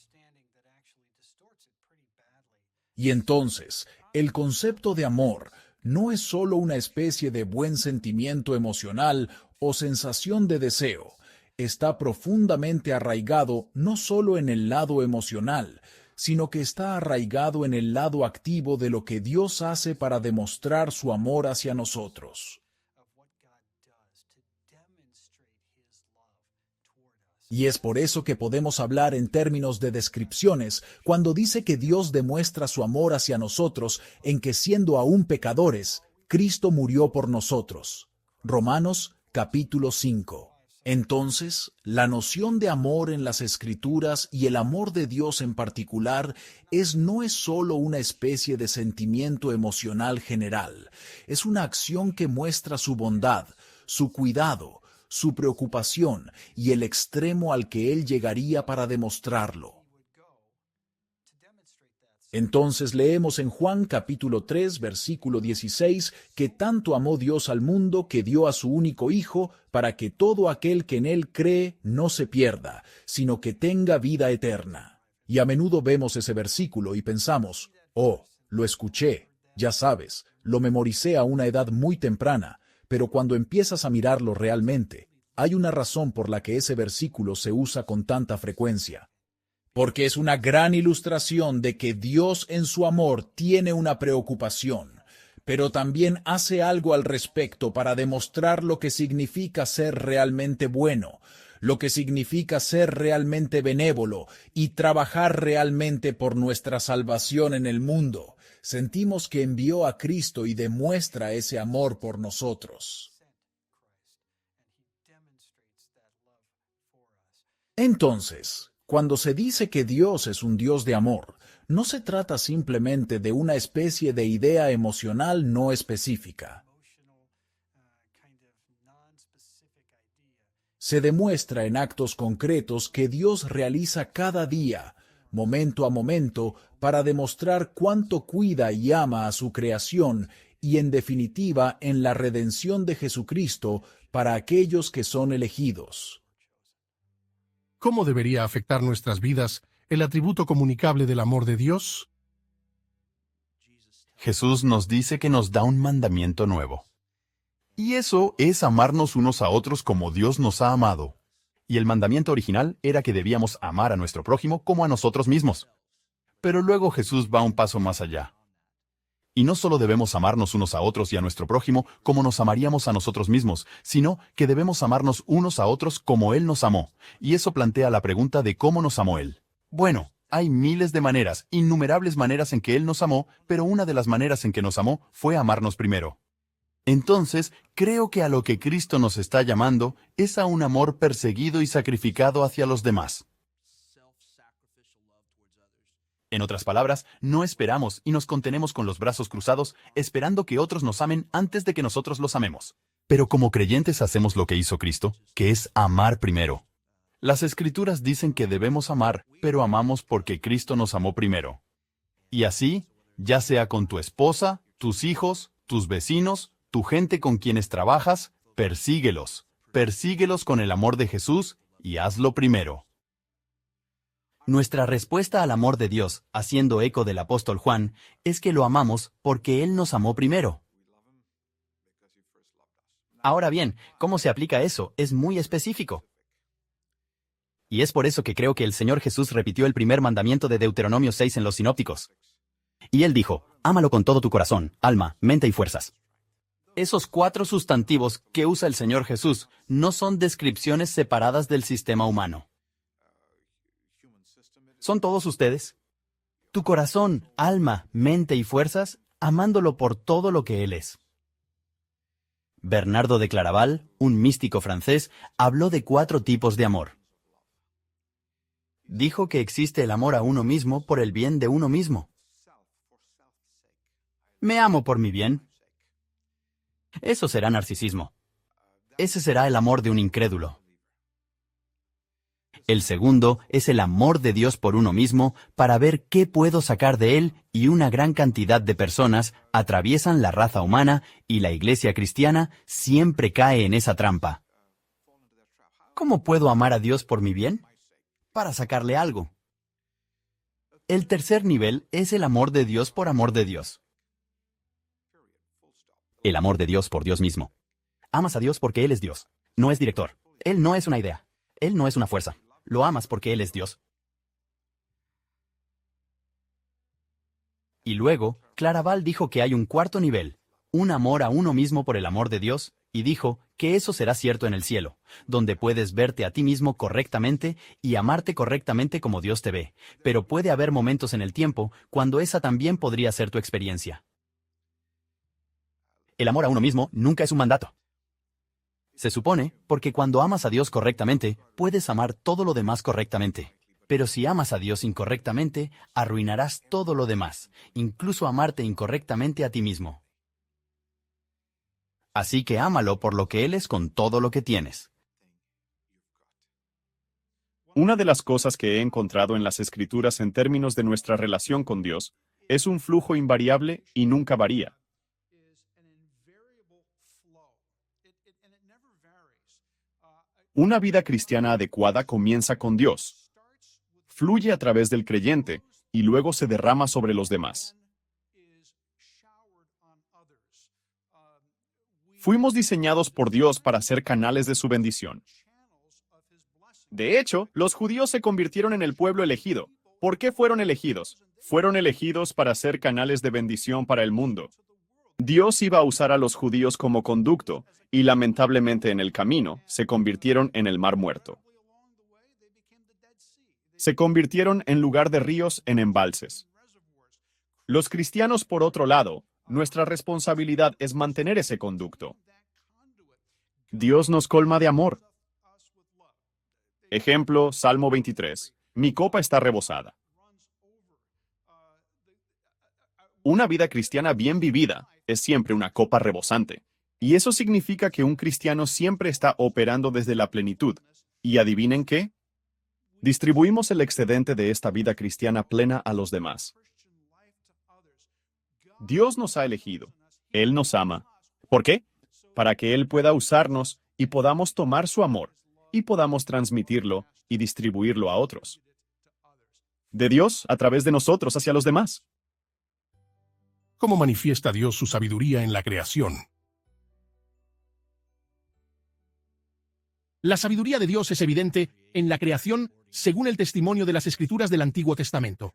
Y entonces, el concepto de amor no es solo una especie de buen sentimiento emocional o sensación de deseo. Está profundamente arraigado no solo en el lado emocional, sino que está arraigado en el lado activo de lo que Dios hace para demostrar su amor hacia nosotros. Y es por eso que podemos hablar en términos de descripciones cuando dice que Dios demuestra su amor hacia nosotros en que siendo aún pecadores, Cristo murió por nosotros. Romanos capítulo 5. Entonces, la noción de amor en las Escrituras y el amor de Dios en particular no es solo una especie de sentimiento emocional general, es una acción que muestra su bondad, su cuidado, su preocupación y el extremo al que Él llegaría para demostrarlo. Entonces leemos en Juan capítulo 3, versículo 16, que tanto amó Dios al mundo que dio a su único Hijo, para que todo aquel que en Él cree no se pierda, sino que tenga vida eterna. Y a menudo vemos ese versículo y pensamos, oh, lo escuché, ya sabes, lo memoricé a una edad muy temprana, pero cuando empiezas a mirarlo realmente, hay una razón por la que ese versículo se usa con tanta frecuencia. Porque es una gran ilustración de que Dios en su amor tiene una preocupación, pero también hace algo al respecto para demostrar lo que significa ser realmente bueno, lo que significa ser realmente benévolo y trabajar realmente por nuestra salvación en el mundo. Sentimos que envió a Cristo y demuestra ese amor por nosotros. Entonces, cuando se dice que Dios es un Dios de amor, no se trata simplemente de una especie de idea emocional no específica. Se demuestra en actos concretos que Dios realiza cada día, momento a momento, para demostrar cuánto cuida y ama a su creación y, en definitiva, en la redención de Jesucristo para aquellos que son elegidos. ¿Cómo debería afectar nuestras vidas el atributo comunicable del amor de Dios? Jesús nos dice que nos da un mandamiento nuevo. Y eso es amarnos unos a otros como Dios nos ha amado. Y el mandamiento original era que debíamos amar a nuestro prójimo como a nosotros mismos. Pero luego Jesús va un paso más allá. Y no solo debemos amarnos unos a otros y a nuestro prójimo como nos amaríamos a nosotros mismos, sino que debemos amarnos unos a otros como Él nos amó. Y eso plantea la pregunta de cómo nos amó Él. Bueno, hay miles de maneras, innumerables maneras en que Él nos amó, pero una de las maneras en que nos amó fue amarnos primero. Entonces, creo que a lo que Cristo nos está llamando es a un amor perseguido y sacrificado hacia los demás. En otras palabras, no esperamos y nos contenemos con los brazos cruzados, esperando que otros nos amen antes de que nosotros los amemos. Pero como creyentes hacemos lo que hizo Cristo, que es amar primero. Las Escrituras dicen que debemos amar, pero amamos porque Cristo nos amó primero. Y así, ya sea con tu esposa, tus hijos, tus vecinos, tu gente con quienes trabajas, persíguelos. Persíguelos con el amor de Jesús y hazlo primero. Nuestra respuesta al amor de Dios, haciendo eco del apóstol Juan, es que lo amamos porque Él nos amó primero. Ahora bien, ¿cómo se aplica eso? Es muy específico. Y es por eso que creo que el Señor Jesús repitió el primer mandamiento de Deuteronomio 6 en los sinópticos. Y Él dijo, ámalo con todo tu corazón, alma, mente y fuerzas. Esos 4 sustantivos que usa el Señor Jesús no son descripciones separadas del sistema humano. ¿Son todos ustedes? Tu corazón, alma, mente y fuerzas, amándolo por todo lo que Él es. Bernardo de Claraval, un místico francés, habló de 4 tipos de amor. Dijo que existe el amor a uno mismo por el bien de uno mismo. Me amo por mi bien. Eso será narcisismo. Ese será el amor de un incrédulo. El segundo es el amor de Dios por uno mismo para ver qué puedo sacar de Él, y una gran cantidad de personas atraviesan la raza humana y la iglesia cristiana siempre cae en esa trampa. ¿Cómo puedo amar a Dios por mi bien? Para sacarle algo. El tercer nivel es el amor de Dios por amor de Dios. El amor de Dios por Dios mismo. Amas a Dios porque Él es Dios. No es director. Él no es una idea. Él no es una fuerza. Lo amas porque Él es Dios. Y luego, Claraval dijo que hay un cuarto nivel, un amor a uno mismo por el amor de Dios, y dijo que eso será cierto en el cielo, donde puedes verte a ti mismo correctamente y amarte correctamente como Dios te ve, pero puede haber momentos en el tiempo cuando esa también podría ser tu experiencia. El amor a uno mismo nunca es un mandato. Se supone, porque cuando amas a Dios correctamente, puedes amar todo lo demás correctamente. Pero si amas a Dios incorrectamente, arruinarás todo lo demás, incluso amarte incorrectamente a ti mismo. Así que ámalo por lo que Él es con todo lo que tienes. Una de las cosas que he encontrado en las Escrituras en términos de nuestra relación con Dios es un flujo invariable y nunca varía. Una vida cristiana adecuada comienza con Dios, fluye a través del creyente y luego se derrama sobre los demás. Fuimos diseñados por Dios para ser canales de su bendición. De hecho, los judíos se convirtieron en el pueblo elegido. ¿Por qué fueron elegidos? Fueron elegidos para ser canales de bendición para el mundo. Dios iba a usar a los judíos como conducto, y lamentablemente en el camino se convirtieron en el Mar Muerto. Se convirtieron en lugar de ríos en embalses. Los cristianos, por otro lado, nuestra responsabilidad es mantener ese conducto. Dios nos colma de amor. Ejemplo, Salmo 23. Mi copa está rebosada. Una vida cristiana bien vivida es siempre una copa rebosante. Y eso significa que un cristiano siempre está operando desde la plenitud. ¿Y adivinen qué? Distribuimos el excedente de esta vida cristiana plena a los demás. Dios nos ha elegido. Él nos ama. ¿Por qué? Para que Él pueda usarnos y podamos tomar su amor y podamos transmitirlo y distribuirlo a otros. De Dios a través de nosotros hacia los demás. ¿Cómo manifiesta Dios su sabiduría en la creación? La sabiduría de Dios es evidente en la creación según el testimonio de las Escrituras del Antiguo Testamento.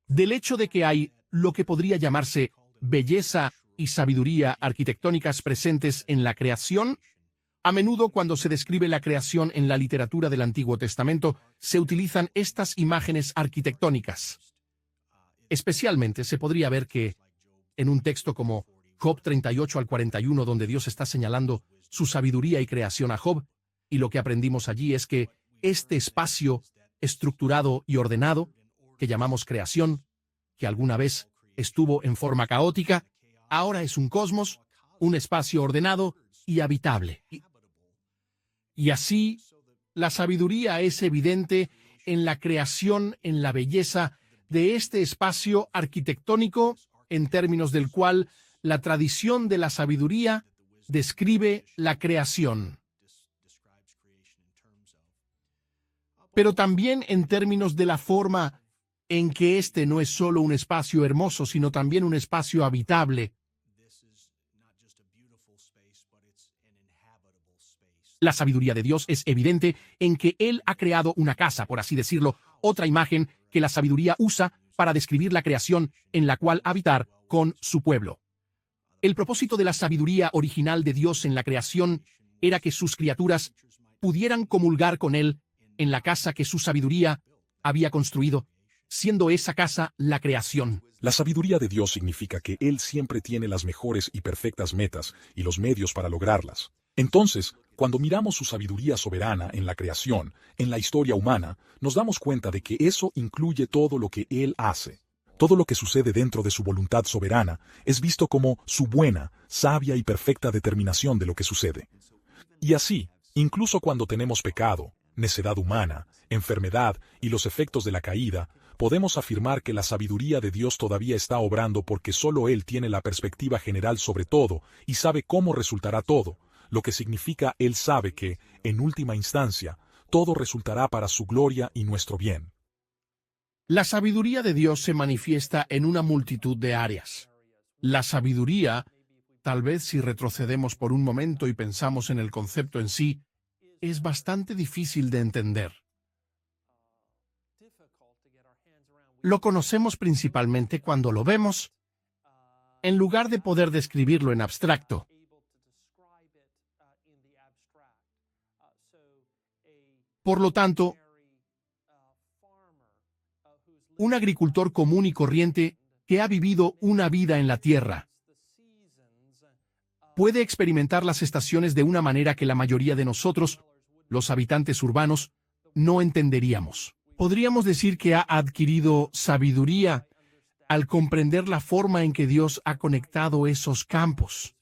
Del hecho de que hay lo que podría llamarse belleza y sabiduría arquitectónicas presentes en la creación, a menudo cuando se describe la creación en la literatura del Antiguo Testamento, se utilizan estas imágenes arquitectónicas. Especialmente se podría ver que, en un texto como Job 38 al 41, donde Dios está señalando su sabiduría y creación a Job, y lo que aprendimos allí es que este espacio estructurado y ordenado, que llamamos creación, que alguna vez estuvo en forma caótica, ahora es un cosmos, un espacio ordenado y habitable. Y así, la sabiduría es evidente en la creación, en la belleza de este espacio arquitectónico, en términos del cual la tradición de la sabiduría describe la creación. Pero también en términos de la forma en que este no es solo un espacio hermoso, sino también un espacio habitable. La sabiduría de Dios es evidente en que Él ha creado una casa, por así decirlo, otra imagen que la sabiduría usa para describir la creación en la cual habitar con su pueblo. El propósito de la sabiduría original de Dios en la creación era que sus criaturas pudieran comulgar con Él en la casa que su sabiduría había construido, siendo esa casa la creación. La sabiduría de Dios significa que Él siempre tiene las mejores y perfectas metas y los medios para lograrlas. Entonces, cuando miramos su sabiduría soberana en la creación, en la historia humana, nos damos cuenta de que eso incluye todo lo que Él hace. Todo lo que sucede dentro de su voluntad soberana es visto como su buena, sabia y perfecta determinación de lo que sucede. Y así, incluso cuando tenemos pecado, necedad humana, enfermedad y los efectos de la caída, podemos afirmar que la sabiduría de Dios todavía está obrando porque solo Él tiene la perspectiva general sobre todo y sabe cómo resultará todo, lo que significa Él sabe que, en última instancia, todo resultará para su gloria y nuestro bien. La sabiduría de Dios se manifiesta en una multitud de áreas. La sabiduría, tal vez si retrocedemos por un momento y pensamos en el concepto en sí, es bastante difícil de entender. Lo conocemos principalmente cuando lo vemos, en lugar de poder describirlo en abstracto. Por lo tanto, un agricultor común y corriente que ha vivido una vida en la tierra puede experimentar las estaciones de una manera que la mayoría de nosotros, los habitantes urbanos, no entenderíamos. Podríamos decir que ha adquirido sabiduría al comprender la forma en que Dios ha conectado esos campos.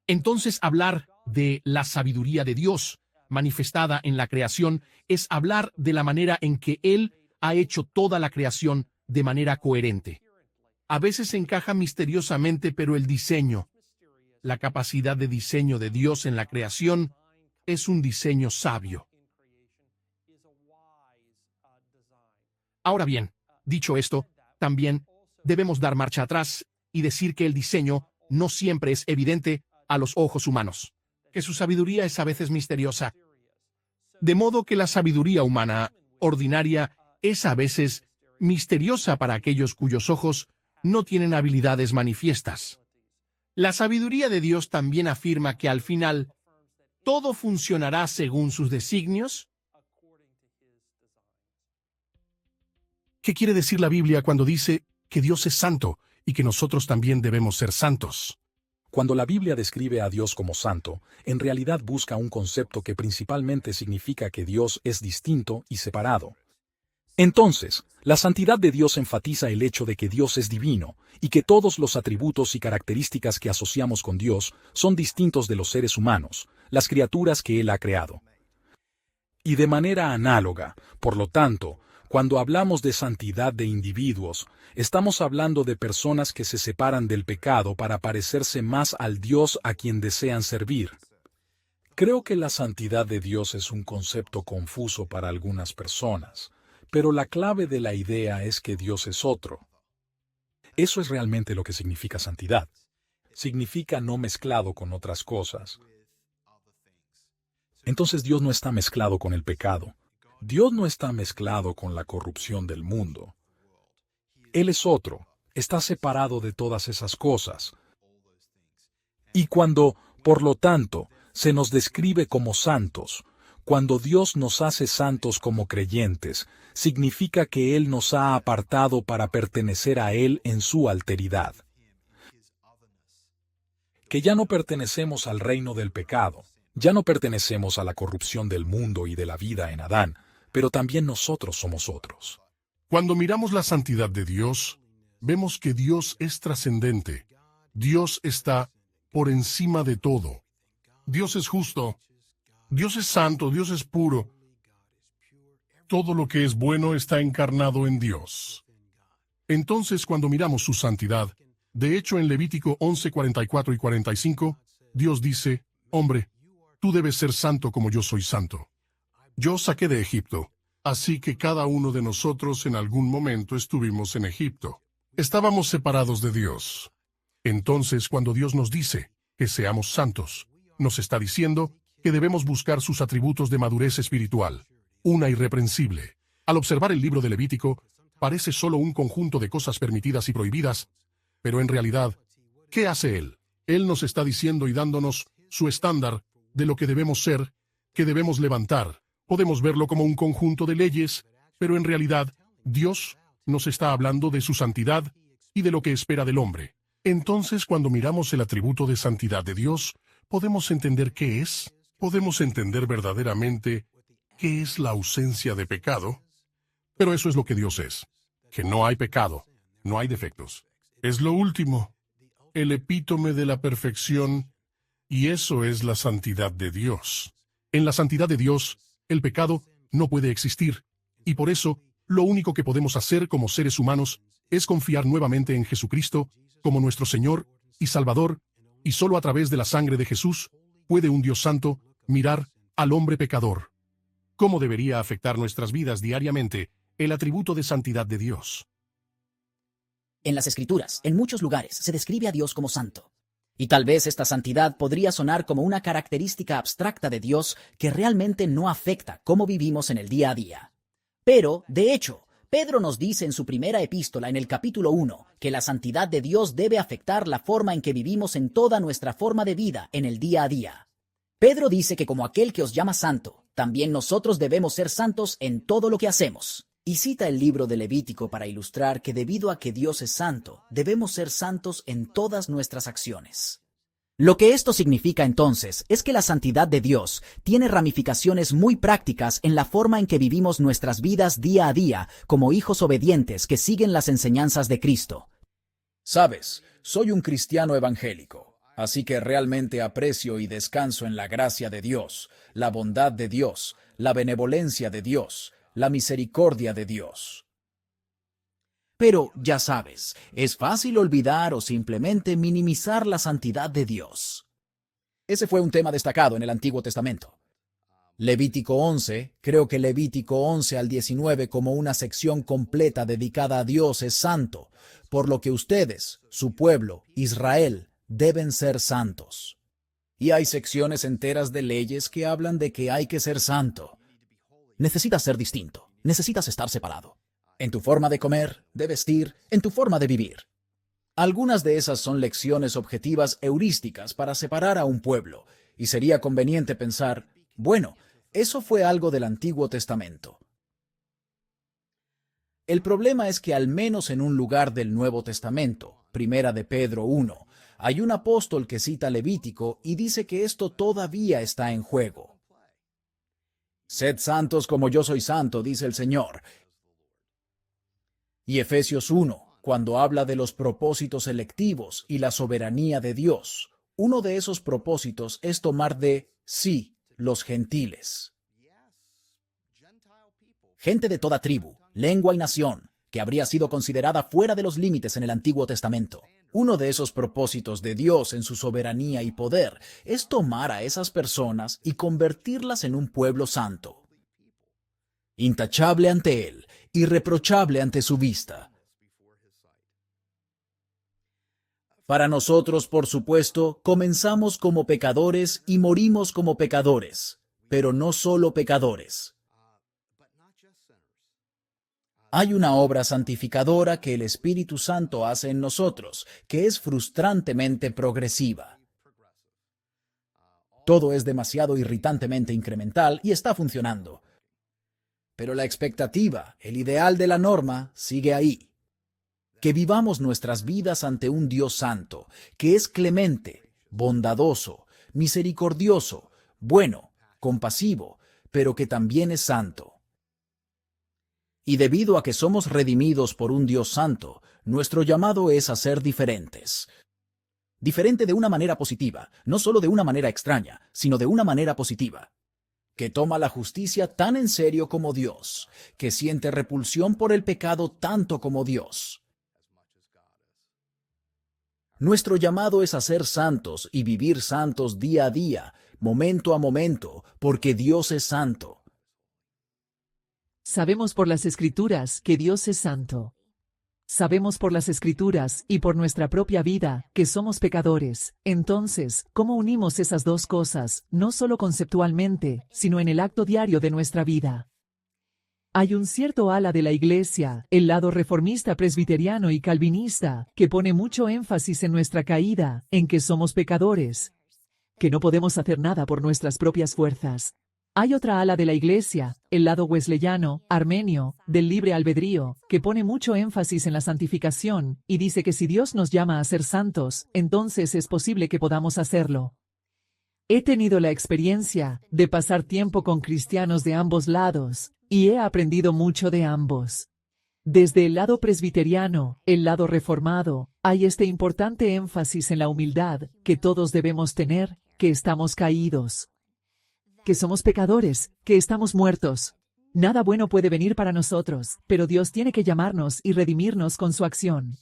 Entonces, hablar de la sabiduría de Dios manifestada en la creación es hablar de la manera en que Él ha hecho toda la creación de manera coherente. A veces encaja misteriosamente, pero el diseño, la capacidad de diseño de Dios en la creación, es un diseño sabio. Ahora bien, dicho esto, también debemos dar marcha atrás y decir que el diseño no siempre es evidente a los ojos humanos, que su sabiduría es a veces misteriosa. De modo que la sabiduría humana ordinaria es a veces misteriosa para aquellos cuyos ojos no tienen habilidades manifiestas. La sabiduría de Dios también afirma que al final todo funcionará según sus designios. ¿Qué quiere decir la Biblia cuando dice que Dios es santo y que nosotros también debemos ser santos? Cuando la Biblia describe a Dios como santo, en realidad busca un concepto que principalmente significa que Dios es distinto y separado. Entonces, la santidad de Dios enfatiza el hecho de que Dios es divino y que todos los atributos y características que asociamos con Dios son distintos de los seres humanos, las criaturas que Él ha creado. Y de manera análoga, por lo tanto, cuando hablamos de santidad de individuos, estamos hablando de personas que se separan del pecado para parecerse más al Dios a quien desean servir. Creo que la santidad de Dios es un concepto confuso para algunas personas, pero la clave de la idea es que Dios es otro. Eso es realmente lo que significa santidad. Significa no mezclado con otras cosas. Entonces Dios no está mezclado con el pecado. Dios no está mezclado con la corrupción del mundo. Él es otro, está separado de todas esas cosas. Y cuando, por lo tanto, se nos describe como santos, cuando Dios nos hace santos como creyentes, significa que Él nos ha apartado para pertenecer a Él en su alteridad. que ya no pertenecemos al reino del pecado, ya no pertenecemos a la corrupción del mundo y de la vida en Adán, pero también nosotros somos otros. Cuando miramos la santidad de Dios, vemos que Dios es trascendente. Dios está por encima de todo. Dios es justo. Dios es santo. Dios es puro. Todo lo que es bueno está encarnado en Dios. Entonces, cuando miramos su santidad, de hecho en Levítico 11, 44 y 45, Dios dice, «Hombre, tú debes ser santo como yo soy santo. Yo os saqué de Egipto, así que cada uno de nosotros en algún momento estuvimos en Egipto. Estábamos separados de Dios. Entonces, cuando Dios nos dice que seamos santos, nos está diciendo que debemos buscar sus atributos de madurez espiritual, una irreprensible. Al observar el libro de Levítico, parece solo un conjunto de cosas permitidas y prohibidas, pero en realidad, ¿qué hace Él? Él nos está diciendo y dándonos su estándar de lo que debemos ser, que debemos levantar. Podemos verlo como un conjunto de leyes, pero en realidad, Dios nos está hablando de su santidad y de lo que espera del hombre. Entonces, cuando miramos el atributo de santidad de Dios, podemos entender qué es, podemos entender verdaderamente qué es la ausencia de pecado. Pero eso es lo que Dios es, que no hay pecado, no hay defectos. Es lo último, el epítome de la perfección, y eso es la santidad de Dios. En la santidad de Dios, el pecado no puede existir, y por eso, lo único que podemos hacer como seres humanos es confiar nuevamente en Jesucristo como nuestro Señor y Salvador, y solo a través de la sangre de Jesús puede un Dios santo mirar al hombre pecador. ¿Cómo debería afectar nuestras vidas diariamente el atributo de santidad de Dios? En las Escrituras, en muchos lugares, se describe a Dios como santo. Y tal vez esta santidad podría sonar como una característica abstracta de Dios que realmente no afecta cómo vivimos en el día a día. Pero, de hecho, Pedro nos dice en su primera epístola en el capítulo 1 que la santidad de Dios debe afectar la forma en que vivimos en toda nuestra forma de vida en el día a día. Pedro dice que como aquel que os llama santo, también nosotros debemos ser santos en todo lo que hacemos. Y cita el libro de Levítico para ilustrar que debido a que Dios es santo, debemos ser santos en todas nuestras acciones. Lo que esto significa entonces es que la santidad de Dios tiene ramificaciones muy prácticas en la forma en que vivimos nuestras vidas día a día como hijos obedientes que siguen las enseñanzas de Cristo. Sabes, soy un cristiano evangélico, así que realmente aprecio y descanso en la gracia de Dios, la bondad de Dios, la benevolencia de Dios, la misericordia de Dios. Pero, ya sabes, es fácil olvidar o simplemente minimizar la santidad de Dios. Ese fue un tema destacado en el Antiguo Testamento. Levítico 11, creo que Levítico 11 al 19 como una sección completa dedicada a Dios es santo, por lo que ustedes, su pueblo, Israel, deben ser santos. Y hay secciones enteras de leyes que hablan de que hay que ser santo. Necesitas ser distinto, necesitas estar separado. En tu forma de comer, de vestir, en tu forma de vivir. Algunas de esas son lecciones objetivas heurísticas para separar a un pueblo, y sería conveniente pensar, bueno, eso fue algo del Antiguo Testamento. El problema es que al menos en un lugar del Nuevo Testamento, Primera de Pedro 1, hay un apóstol que cita Levítico y dice que esto todavía está en juego. Sed santos como yo soy santo, dice el Señor. Y Efesios 1, cuando habla de los propósitos electivos y la soberanía de Dios, uno de esos propósitos es tomar de sí los gentiles. Gente de toda tribu, lengua y nación, que habría sido considerada fuera de los límites en el Antiguo Testamento. Uno de esos propósitos de Dios en su soberanía y poder es tomar a esas personas y convertirlas en un pueblo santo, intachable ante Él, irreprochable ante su vista. Para nosotros, por supuesto, comenzamos como pecadores y morimos como pecadores, pero no solo pecadores. Hay una obra santificadora que el Espíritu Santo hace en nosotros, que es frustrantemente progresiva. Todo es demasiado irritantemente incremental y está funcionando. Pero la expectativa, el ideal de la norma, sigue ahí. Que vivamos nuestras vidas ante un Dios santo, que es clemente, bondadoso, misericordioso, bueno, compasivo, pero que también es santo. Y debido a que somos redimidos por un Dios santo, nuestro llamado es a ser diferentes. Diferente de una manera positiva, no solo de una manera extraña, sino de una manera positiva. Que toma la justicia tan en serio como Dios, que siente repulsión por el pecado tanto como Dios. Nuestro llamado es a ser santos y vivir santos día a día, momento a momento, porque Dios es santo. Sabemos por las Escrituras que Dios es santo. Sabemos por las Escrituras y por nuestra propia vida que somos pecadores. Entonces, ¿cómo unimos esas dos cosas, no solo conceptualmente, sino en el acto diario de nuestra vida? Hay un cierto ala de la Iglesia, el lado reformista, presbiteriano y calvinista, que pone mucho énfasis en nuestra caída, en que somos pecadores, que no podemos hacer nada por nuestras propias fuerzas. Hay otra ala de la Iglesia, el lado wesleyano, armenio, del libre albedrío, que pone mucho énfasis en la santificación, y dice que si Dios nos llama a ser santos, entonces es posible que podamos hacerlo. He tenido la experiencia de pasar tiempo con cristianos de ambos lados, y he aprendido mucho de ambos. Desde el lado presbiteriano, el lado reformado, hay este importante énfasis en la humildad que todos debemos tener, que estamos caídos, que somos pecadores, que estamos muertos. Nada bueno puede venir para nosotros, pero Dios tiene que llamarnos y redimirnos con su acción.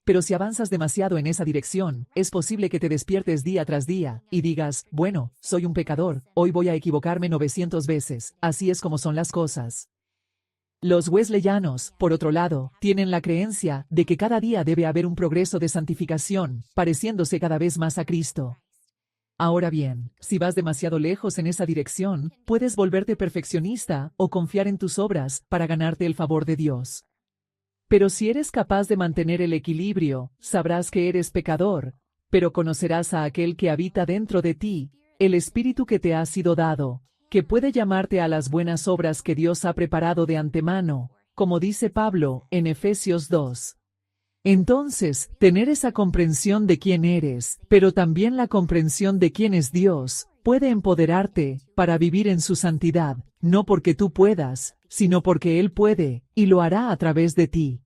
Pero si avanzas demasiado en esa dirección, es posible que te despiertes día tras día y digas, bueno, soy un pecador, hoy voy a equivocarme 900 veces, así es como son las cosas. Los wesleyanos, por otro lado, tienen la creencia de que cada día debe haber un progreso de santificación, pareciéndose cada vez más a Cristo. Ahora bien, si vas demasiado lejos en esa dirección, puedes volverte perfeccionista o confiar en tus obras para ganarte el favor de Dios. Pero si eres capaz de mantener el equilibrio, sabrás que eres pecador, pero conocerás a aquel que habita dentro de ti, el Espíritu que te ha sido dado, que puede llamarte a las buenas obras que Dios ha preparado de antemano, como dice Pablo en Efesios 2. Entonces, tener esa comprensión de quién eres, pero también la comprensión de quién es Dios, puede empoderarte para vivir en su santidad, no porque tú puedas, sino porque Él puede, y lo hará a través de ti.